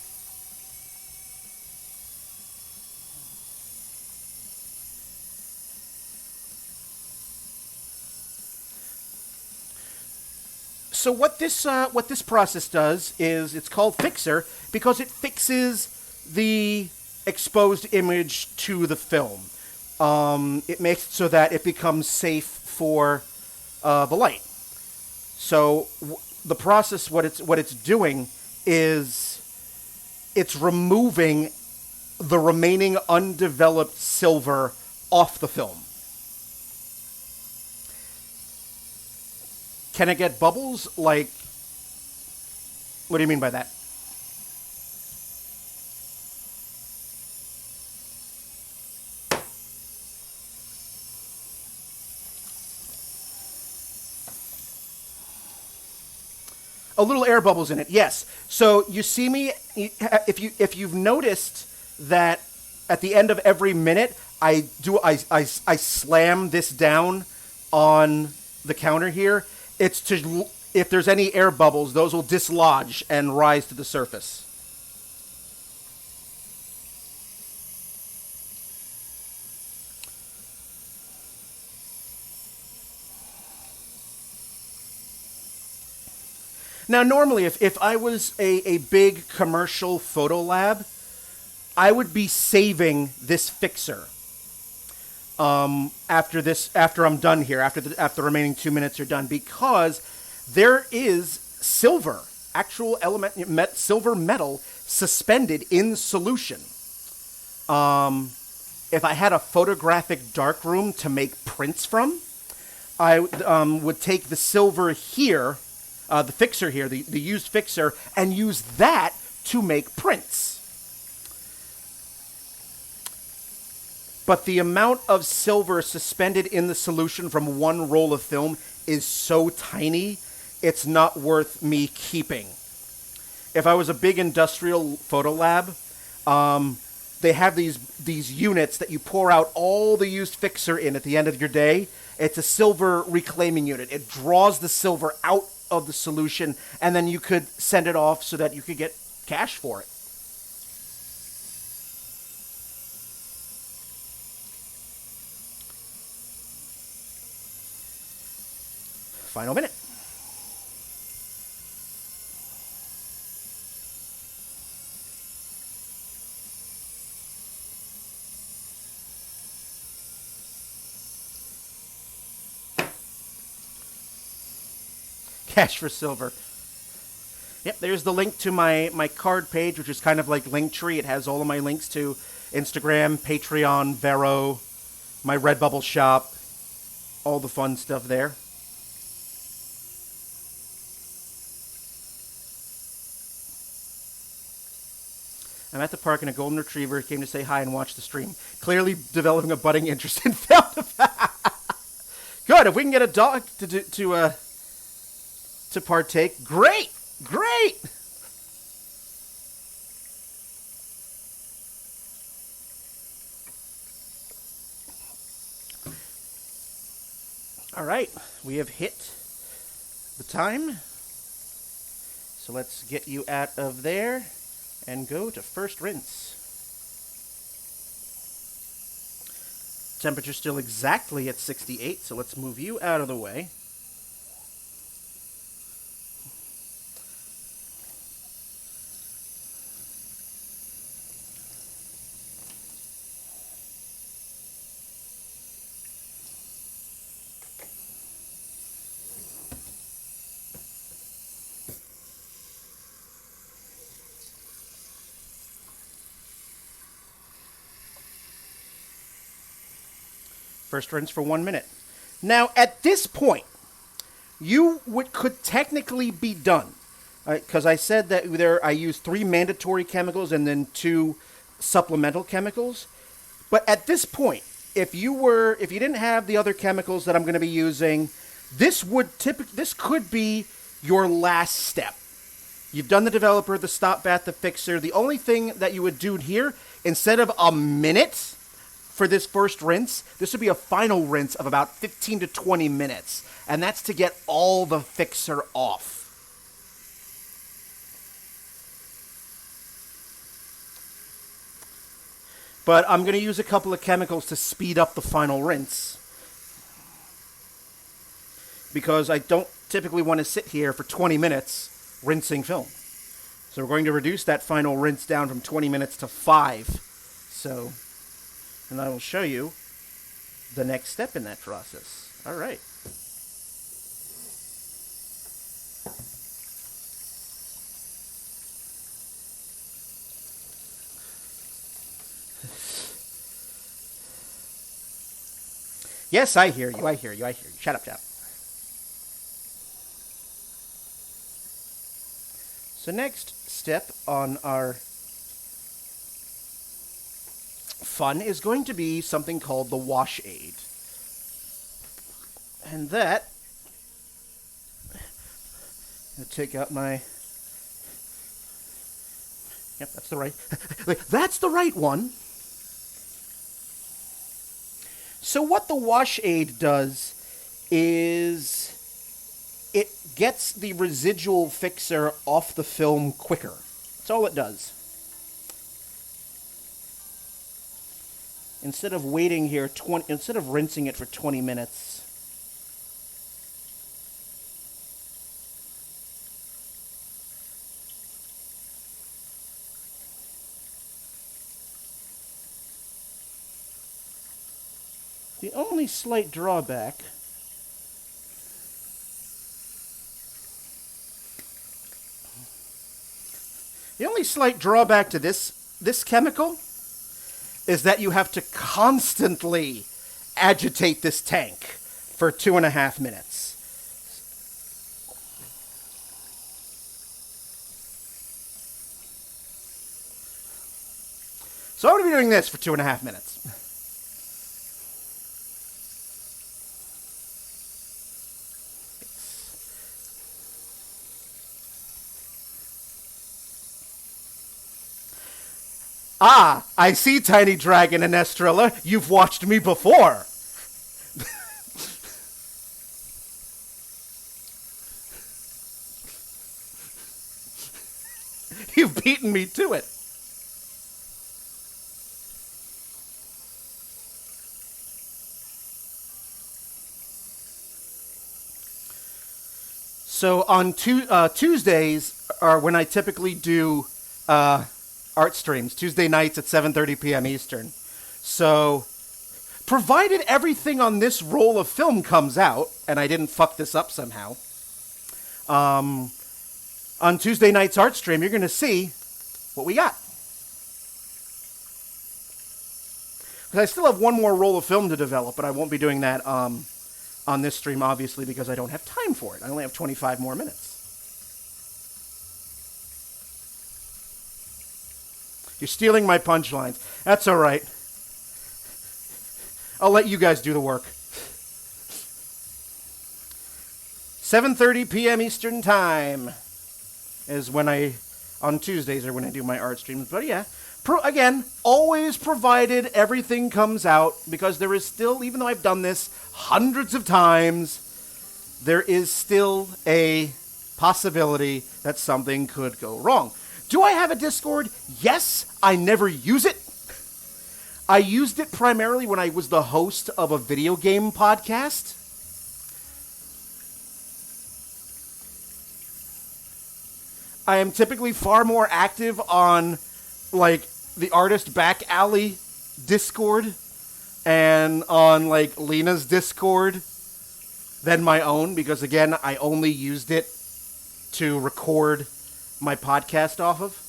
[SPEAKER 2] So what this process does is, it's called Fixer because it fixes the exposed image to the film. It makes it so that it becomes safe for the light. So the process, what it's doing is it's removing the remaining undeveloped silver off the film. Can it get bubbles? Like, what do you mean by that? A little air bubbles in it, yes. So you see me, if you've noticed that at the end of every minute, I slam this down on the counter here. It's to, if there's any air bubbles, those will dislodge and rise to the surface. Now, normally, if I was a big commercial photo lab, I would be saving this fixer after I'm done here, after the remaining 2 minutes are done, because there is silver, actual silver metal suspended in solution. If I had a photographic darkroom to make prints from, I would take the silver here, the fixer here, the used fixer, and use that to make prints. But the amount of silver suspended in the solution from one roll of film is so tiny, it's not worth me keeping. If I was a big industrial photo lab, they have these units that you pour out all the used fixer in at the end of your day. It's a silver reclaiming unit. It draws the silver out of the solution, and then you could send it off so that you could get cash for it. Final minute. Cash for silver. Yep, there's the link to my card page, which is kind of like Linktree. It has all of my links to Instagram, Patreon, Vero, my Redbubble shop, all the fun stuff there. I'm at the park and a golden retriever came to say hi and watch the stream. Clearly developing a budding interest in film. Good. If we can get a dog to partake, great. All right, we have hit the time. So let's get you out of there and go to first rinse. Temperature still exactly at 68, so let's move you out of the way. First rinse for 1 minute. Now, at this point, you could technically be done, because I said that I use 3 mandatory chemicals and then 2 supplemental chemicals. But at this point, if you didn't have the other chemicals that I'm going to be using, this could be your last step. You've done the developer, the stop bath, the fixer. The only thing that you would do here, instead of a minute for this first rinse, this would be a final rinse of about 15 to 20 minutes. And that's to get all the fixer off. But I'm going to use a couple of chemicals to speed up the final rinse, because I don't typically want to sit here for 20 minutes rinsing film. So we're going to reduce that final rinse down from 20 minutes to 5. And I will show you the next step in that process. All right. Yes, I hear you. I hear you. I hear you. Shut up, Jeff. So next step on our fun is going to be something called the wash aid. And that, I'm going to take out my, yep, that's the right, that's the right one. So what the wash aid does is it gets the residual fixer off the film quicker. That's all it does. Instead of waiting here, instead of rinsing it for 20 minutes, the only slight drawback to this chemical is that you have to constantly agitate this tank for 2.5 minutes. So I'm going to be doing this for 2.5 minutes. Ah, I see, Tiny Dragon and Estrella. You've watched me before. You've beaten me to it. So on Tuesdays are when I typically do art streams, Tuesday nights at 7:30 p.m. Eastern. So, provided everything on this roll of film comes out, and I didn't fuck this up somehow, on Tuesday night's art stream, you're going to see what we got. Because I still have one more roll of film to develop, but I won't be doing that on this stream, obviously, because I don't have time for it. I only have 25 more minutes. You're stealing my punchlines. That's all right. I'll let you guys do the work. 7:30 p.m. Eastern Time is when on Tuesdays are when I do my art streams. But yeah, again, always provided everything comes out, because there is still, even though I've done this hundreds of times, there is still a possibility that something could go wrong. Do I have a Discord? Yes. I never use it. I used it primarily when I was the host of a video game podcast. I am typically far more active on, like, the Artist Back Alley Discord and on, like, Lena's Discord than my own, because, again, I only used it to record my podcast off of.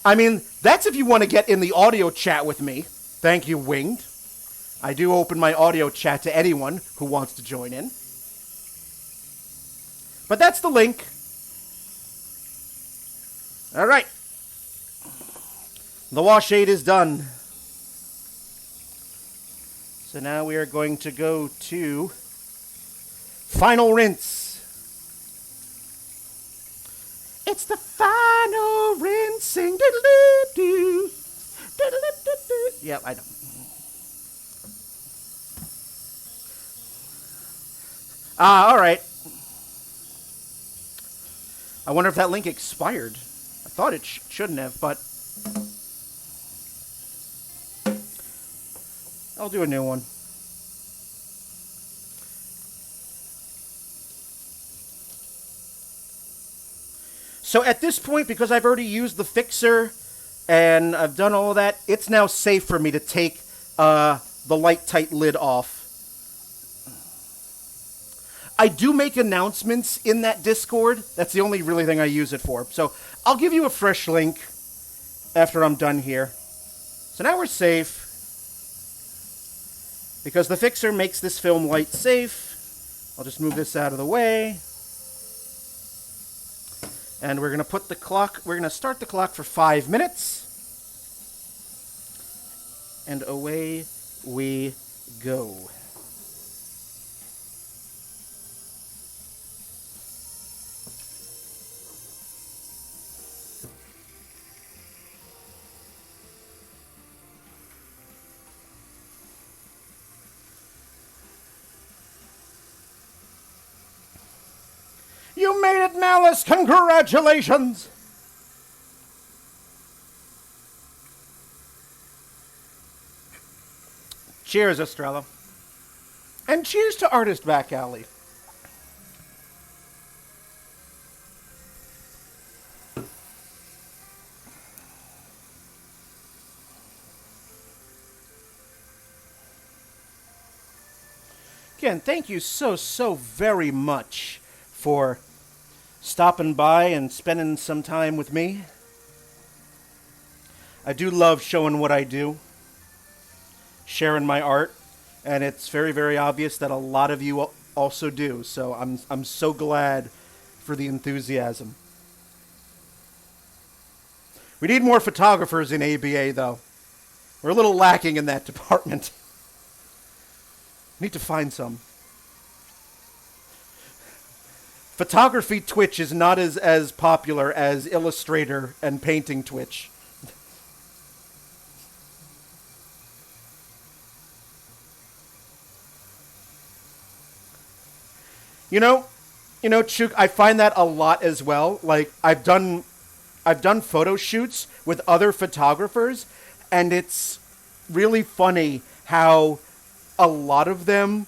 [SPEAKER 2] I mean, that's if you want to get in the audio chat with me. Thank you, Winged. I do open my audio chat to anyone who wants to join in. But that's the link. All right. The wash aid is done. So now we are going to go to final rinse. It's the final rinsing. Diddle-doo-doo. Diddle-doo-doo-doo. Yep, I know. All right. I wonder if that link expired. I thought it shouldn't have, but I'll do a new one. So at this point, because I've already used the fixer and I've done all of that, it's now safe for me to take the light tight lid off. I do make announcements in that Discord. That's the only really thing I use it for. So I'll give you a fresh link after I'm done here. So now we're safe. because the fixer makes this film light safe. I'll just move this out of the way. And we're going to start the clock for 5 minutes. And away we go. You made it, Malice! Congratulations! Cheers, Estrella. And cheers to Artist Back Alley. Again, thank you so very much for stopping by and spending some time with me. I do love showing what I do, sharing my art, and it's very obvious that a lot of you also do. So I'm so glad for the enthusiasm. We need more photographers in ABA, though. We're a little lacking in that department. Need to find some. Photography Twitch is not as popular as Illustrator and painting Twitch. You know, Chuk, I find that a lot as well. Like I've done photo shoots with other photographers, and it's really funny how a lot of them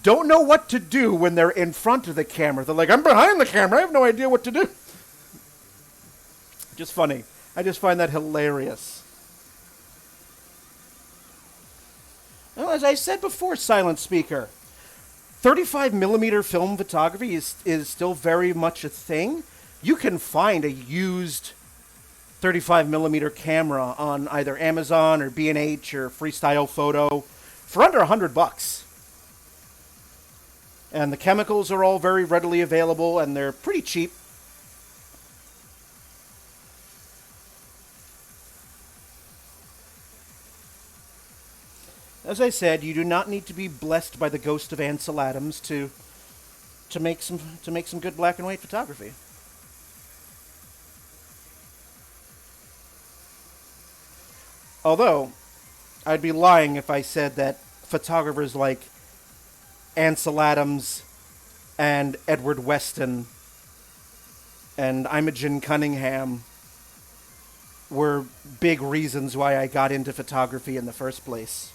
[SPEAKER 2] don't know what to do when they're in front of the camera. They're like, I'm behind the camera. I have no idea what to do. Just funny. I just find that hilarious. Well, as I said before, Silent Speaker, 35mm film photography is still very much a thing. You can find a used 35mm camera on either Amazon or B&H or Freestyle Photo for under $100. And the chemicals are all very readily available, and they're pretty cheap. As I said, you do not need to be blessed by the ghost of Ansel Adams to make some good black and white photography. Although, I'd be lying if I said that photographers like Ansel Adams and Edward Weston and Imogen Cunningham were big reasons why I got into photography in the first place.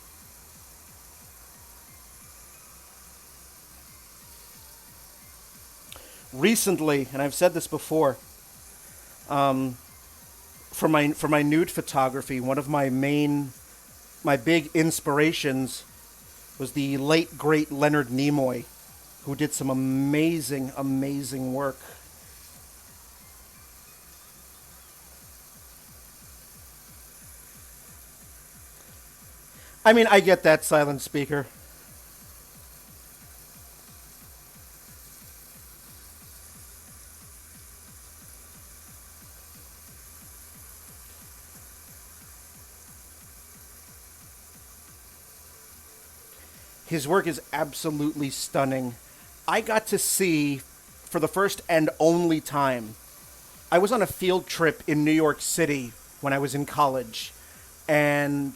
[SPEAKER 2] Recently, and I've said this before, for my nude photography, one of my big inspirations was the late great Leonard Nimoy, who did some amazing work. I mean, I get that, Silent Speaker. His work is absolutely stunning. I got to see, for the first and only time, I was on a field trip in New York City when I was in college, and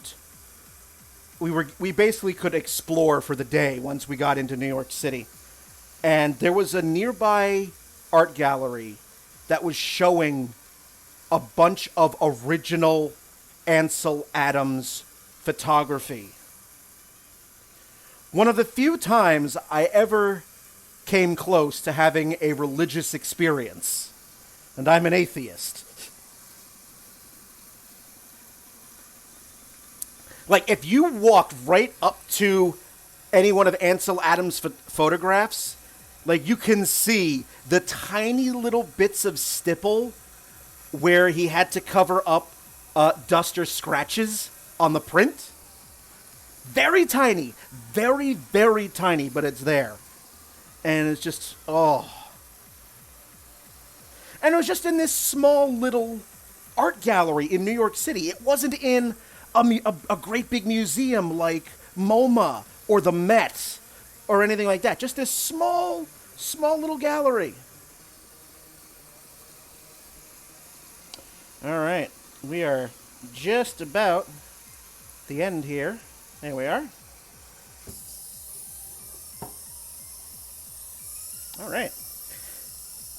[SPEAKER 2] we basically could explore for the day once we got into New York City. And there was a nearby art gallery that was showing a bunch of original Ansel Adams photography. One of the few times I ever came close to having a religious experience, and I'm an atheist. Like, if you walked right up to any one of Ansel Adams' photographs, like, you can see the tiny little bits of stipple where he had to cover up dust or scratches on the print. Very tiny. Very, very tiny, but it's there. And it's just, oh. And it was just in this small little art gallery in New York City. It wasn't in a great big museum like MoMA or the Met or anything like that. Just this small little gallery. All right. We are just about the end here. There we are. All right.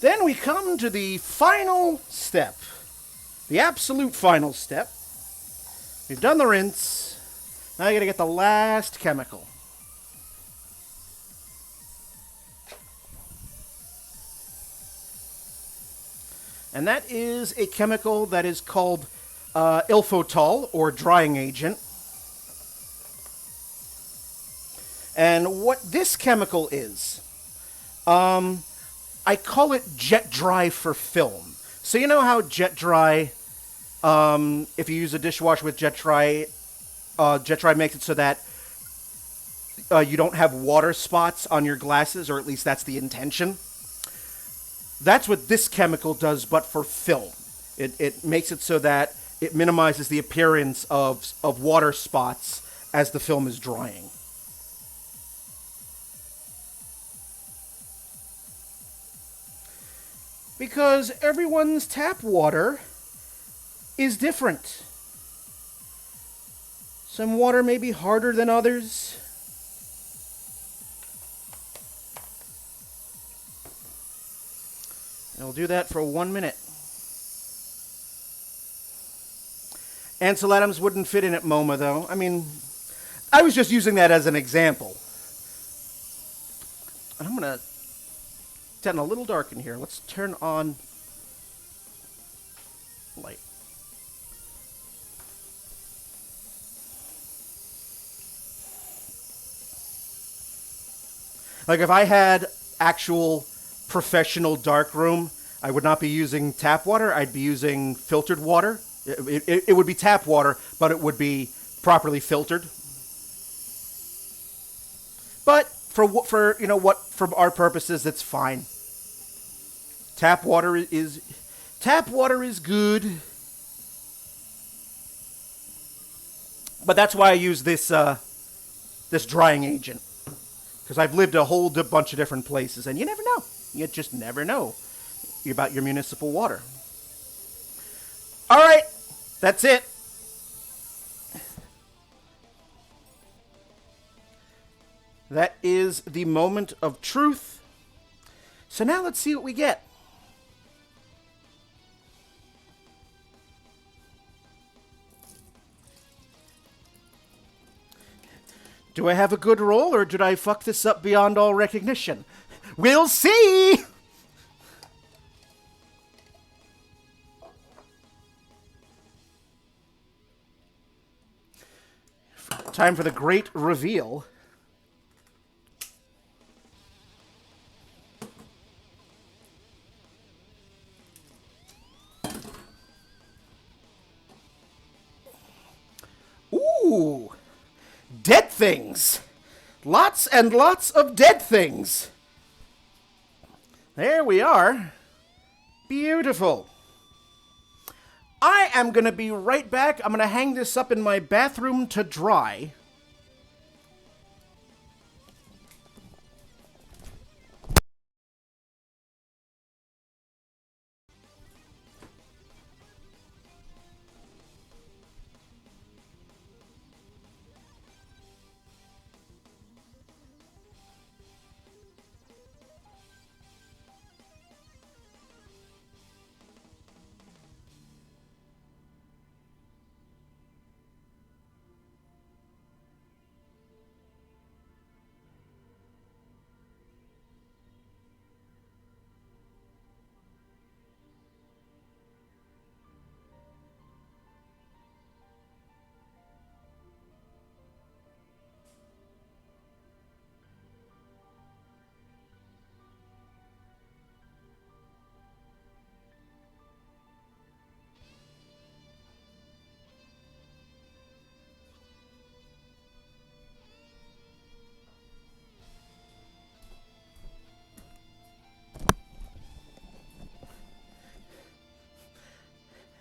[SPEAKER 2] Then we come to the final step. The absolute final step. We've done the rinse. Now you gotta get the last chemical. And that is a chemical that is called ilfotol, or drying agent. And what this chemical is, I call it jet dry for film. So you know how jet dry, if you use a dishwasher with jet dry makes it so that you don't have water spots on your glasses, or at least that's the intention. That's what this chemical does, but for film. It makes it so that it minimizes the appearance of water spots as the film is drying. Because everyone's tap water is different. Some water may be harder than others. And we'll do that for 1 minute. Ansel Adams wouldn't fit in at MoMA, though. I mean, I was just using that as an example. And I'm going to... It's getting a little dark in here. Let's turn on light. Like if I had actual professional darkroom, I would not be using tap water. I'd be using filtered water. It would be tap water, but it would be properly filtered. But for you know what, for our purposes, it's fine. Tap water is good. But that's why I use this this drying agent, because I've lived a whole bunch of different places, and you never know. You just never know about your municipal water. All right, that's it. That is the moment of truth. So now let's see what we get. Do I have a good roll, or did I fuck this up beyond all recognition? We'll see! Time for the great reveal. Ooh! Dead things! Lots and lots of dead things! There we are. Beautiful. I am going to be right back. I'm going to hang this up in my bathroom to dry.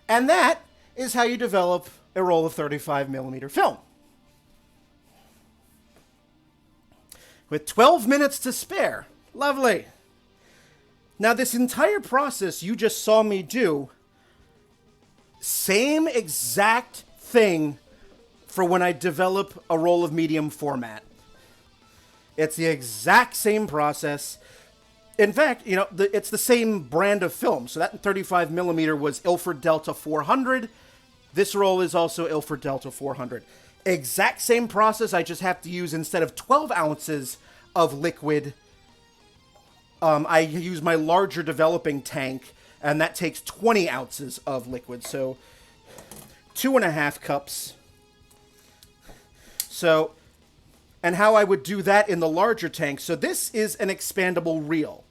[SPEAKER 2] And that is how you develop a roll of 35mm film. With 12 minutes to spare. Lovely. Now, this entire process you just saw me do, same exact thing for when I develop a roll of medium format. It's the exact same process. In fact, you know, it's the same brand of film. So that 35mm was Ilford Delta 400. This roll is also Ilford Delta 400. Exact same process. I just have to use, instead of 12 ounces of liquid, I use my larger developing tank, and that takes 20 ounces of liquid. So 2.5 cups. So, and how I would do that in the larger tank. So this is an expandable reel.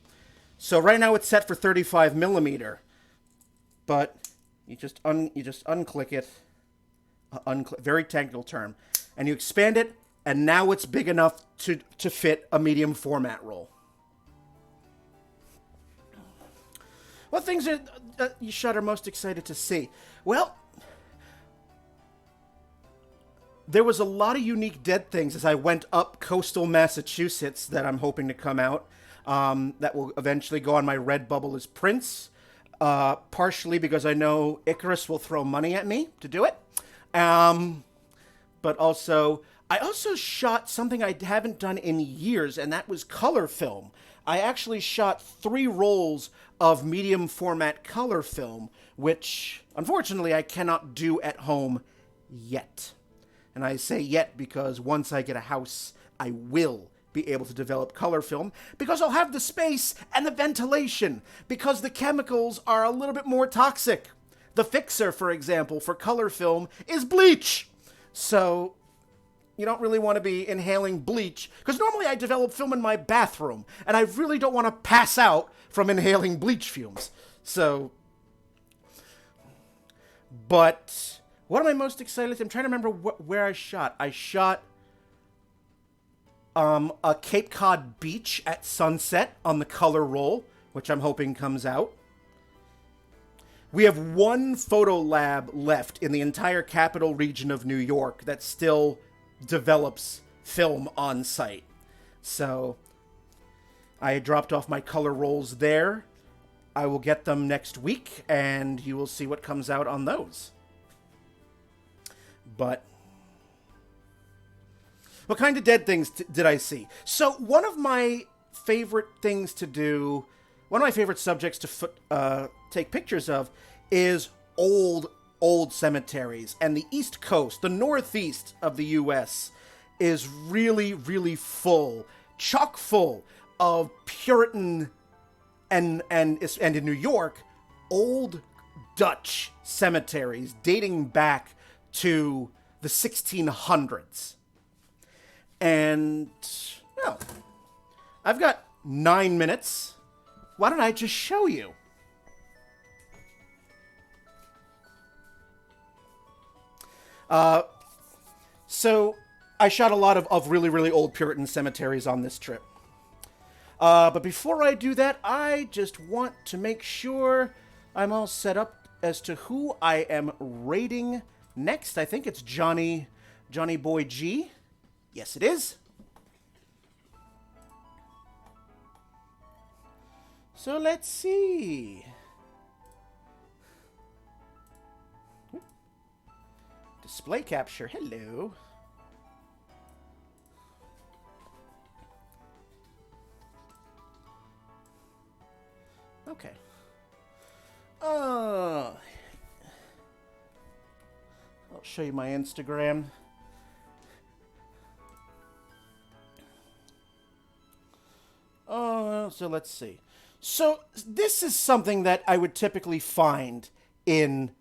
[SPEAKER 2] So right now it's set for 35mm, but you just unclick it, very technical term, and you expand it, and now it's big enough to fit a medium format roll. What things are you are most excited to see? Well, there was a lot of unique dead things as I went up coastal Massachusetts that I'm hoping to come out. That will eventually go on my Redbubble as prints. Partially because I know Icarus will throw money at me to do it. But also, I also shot something I haven't done in years, and that was color film. I actually shot 3 rolls of medium format color film, which unfortunately I cannot do at home yet. And I say yet because once I get a house, I will be able to develop color film, because I'll have the space and the ventilation, because the chemicals are a little bit more toxic. The fixer, for example, for color film is bleach. So you don't really want to be inhaling bleach, because normally I develop film in my bathroom, and I really don't want to pass out from inhaling bleach fumes. So, but what am I most excited? I'm trying to remember where I shot. I shot a Cape Cod beach at sunset on the color roll, which I'm hoping comes out. We have one photo lab left in the entire capital region of New York that still develops film on site. So I dropped off my color rolls there. I will get them next week, and you will see what comes out on those. But what kind of dead things did I see? So one of my favorite things to do, one of my favorite subjects to take pictures of is old cemeteries. And the East Coast, the Northeast of the U.S., is really, really full, chock full of Puritan and in New York, old Dutch cemeteries dating back to the 1600s. And, well, I've got 9 minutes. Why don't I just show you? So I shot a lot of really, really old Puritan cemeteries on this trip. But before I do that, I just want to make sure I'm all set up as to who I am rating next. I think it's Johnny Boy G. Yes, it is. So let's see. Display capture. Hello. Okay. I'll show you my Instagram. So let's see. So this is something that I would typically find in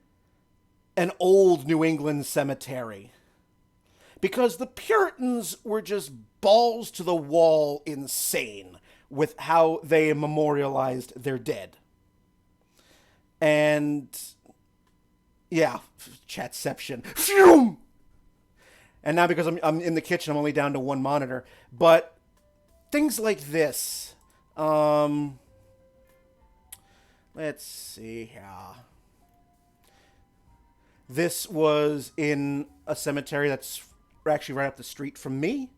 [SPEAKER 2] an old New England cemetery, because the Puritans were just balls to the wall insane with how they memorialized their dead. And yeah, chatception. Phew! And now because I'm in the kitchen, I'm only down to one monitor. But things like this. Let's see here. This was in a cemetery that's actually right up the street from me.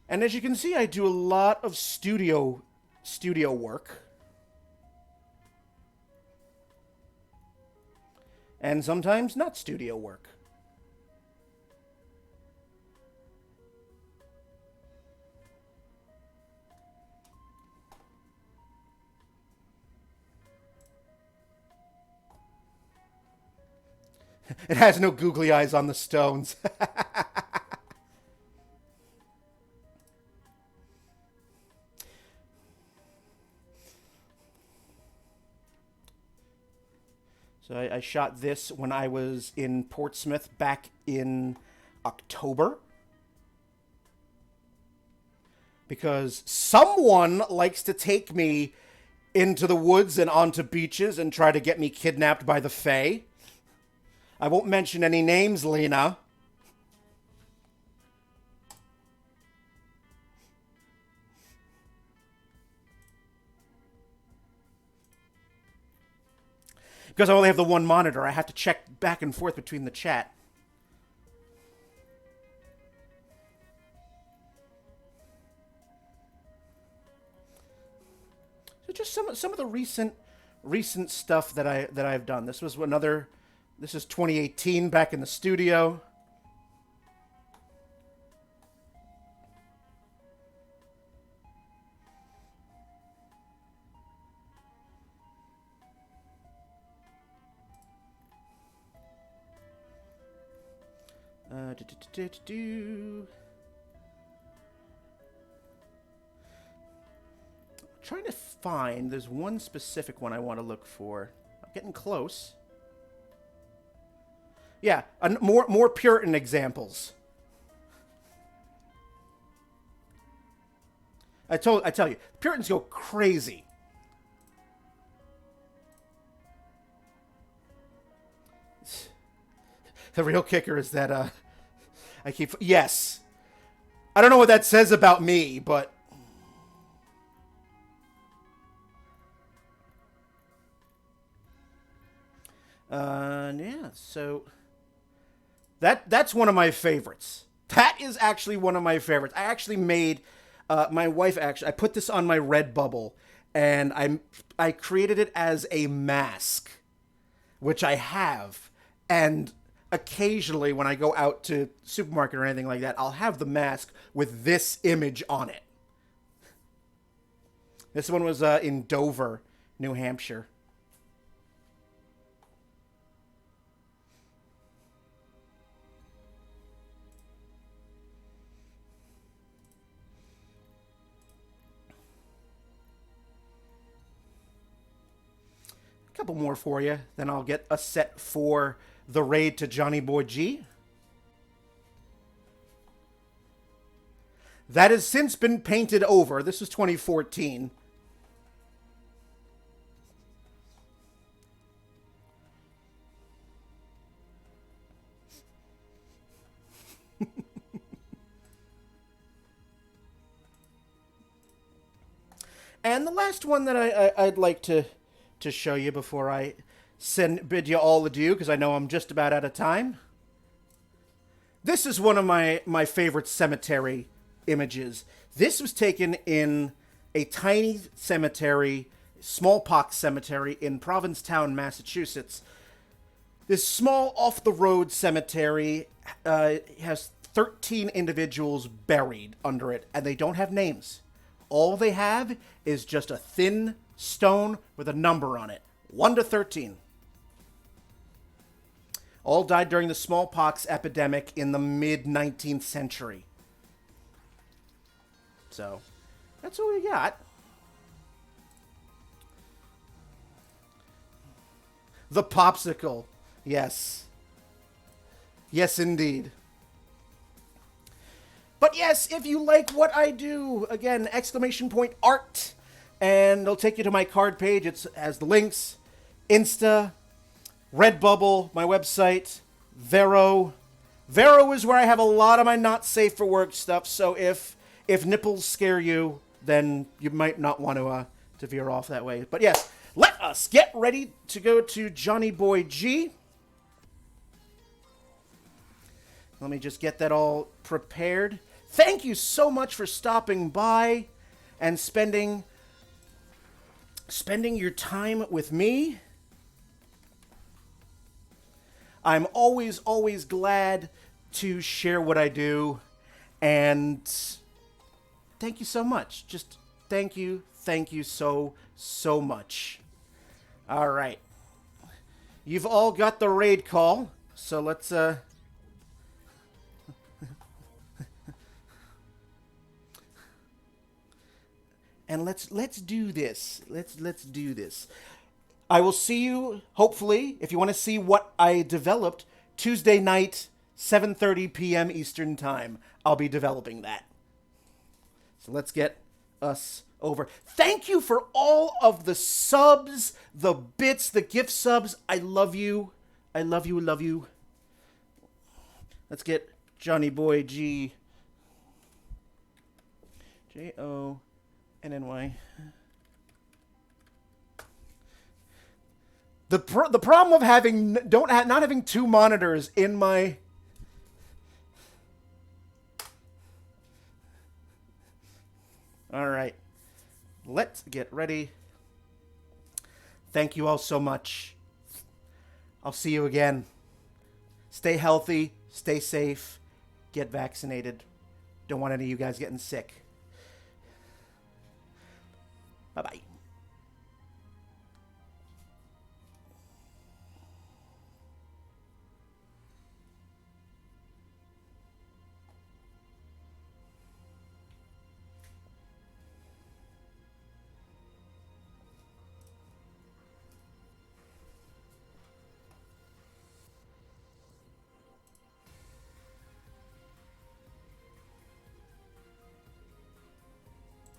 [SPEAKER 2] And as you can see, I do a lot of studio work. And sometimes not studio work. It has no googly eyes on the stones. So I shot this when I was in Portsmouth back in October. Because someone likes to take me into the woods and onto beaches and try to get me kidnapped by the Fae. I won't mention any names, Lena. Because I only have the one monitor, I have to check back and forth between the chat. So just some of the recent stuff that I've done. This is 2018 back in the studio. Trying to find, there's one specific one I want to look for. I'm getting close. Yeah, more Puritan examples. I tell you, Puritans go crazy. The real kicker is that yes. I don't know what that says about me, but yeah, so that's one of my favorites. That is actually one of my favorites. I actually made my wife I put this on my Redbubble, and I created it as a mask, which I have, and occasionally when I go out to supermarket or anything like that, I'll have the mask with this image on it. This one was in Dover, New Hampshire. A couple more for you, then I'll get a set for the raid to Johnny Boy G. That has since been painted over. This was 2014. And the last one that I'd like to show you before I bid you all adieu, because I know I'm just about out of time. This is one of my favorite cemetery images. This was taken in a tiny cemetery, smallpox cemetery in Provincetown, Massachusetts. This small off-the-road cemetery has 13 individuals buried under it, and they don't have names. All they have is just a thin stone with a number on it. 1 to 13. All died during the smallpox epidemic in the mid-19th century. So, that's what we got. The popsicle. Yes. Yes, indeed. But yes, if you like what I do, again, !art. And it'll take you to my card page. It has the links. Insta, Redbubble, my website, Vero. Vero is where I have a lot of my not safe for work stuff. So if nipples scare you, then you might not want to veer off that way. But yes, let us get ready to go to Johnny Boy G. Let me just get that all prepared. Thank you so much for stopping by and spending your time with me. I'm always glad to share what I do, and thank you so much. Just thank you so much. All right. You've all got the raid call, so let's and let's do this. Let's do this. I will see you, hopefully, if you want to see what I developed, Tuesday night, 7:30 p.m. Eastern Time. I'll be developing that. So let's get us over. Thank you for all of the subs, the bits, the gift subs. I love you. I love you, love you. Let's get Johnny Boy G. J-O-N-N-Y. The problem of not having two monitors in my All right. Let's get ready. Thank you all so much. I'll see you again. Stay healthy, stay safe, get vaccinated. Don't want any of you guys getting sick. Bye-bye.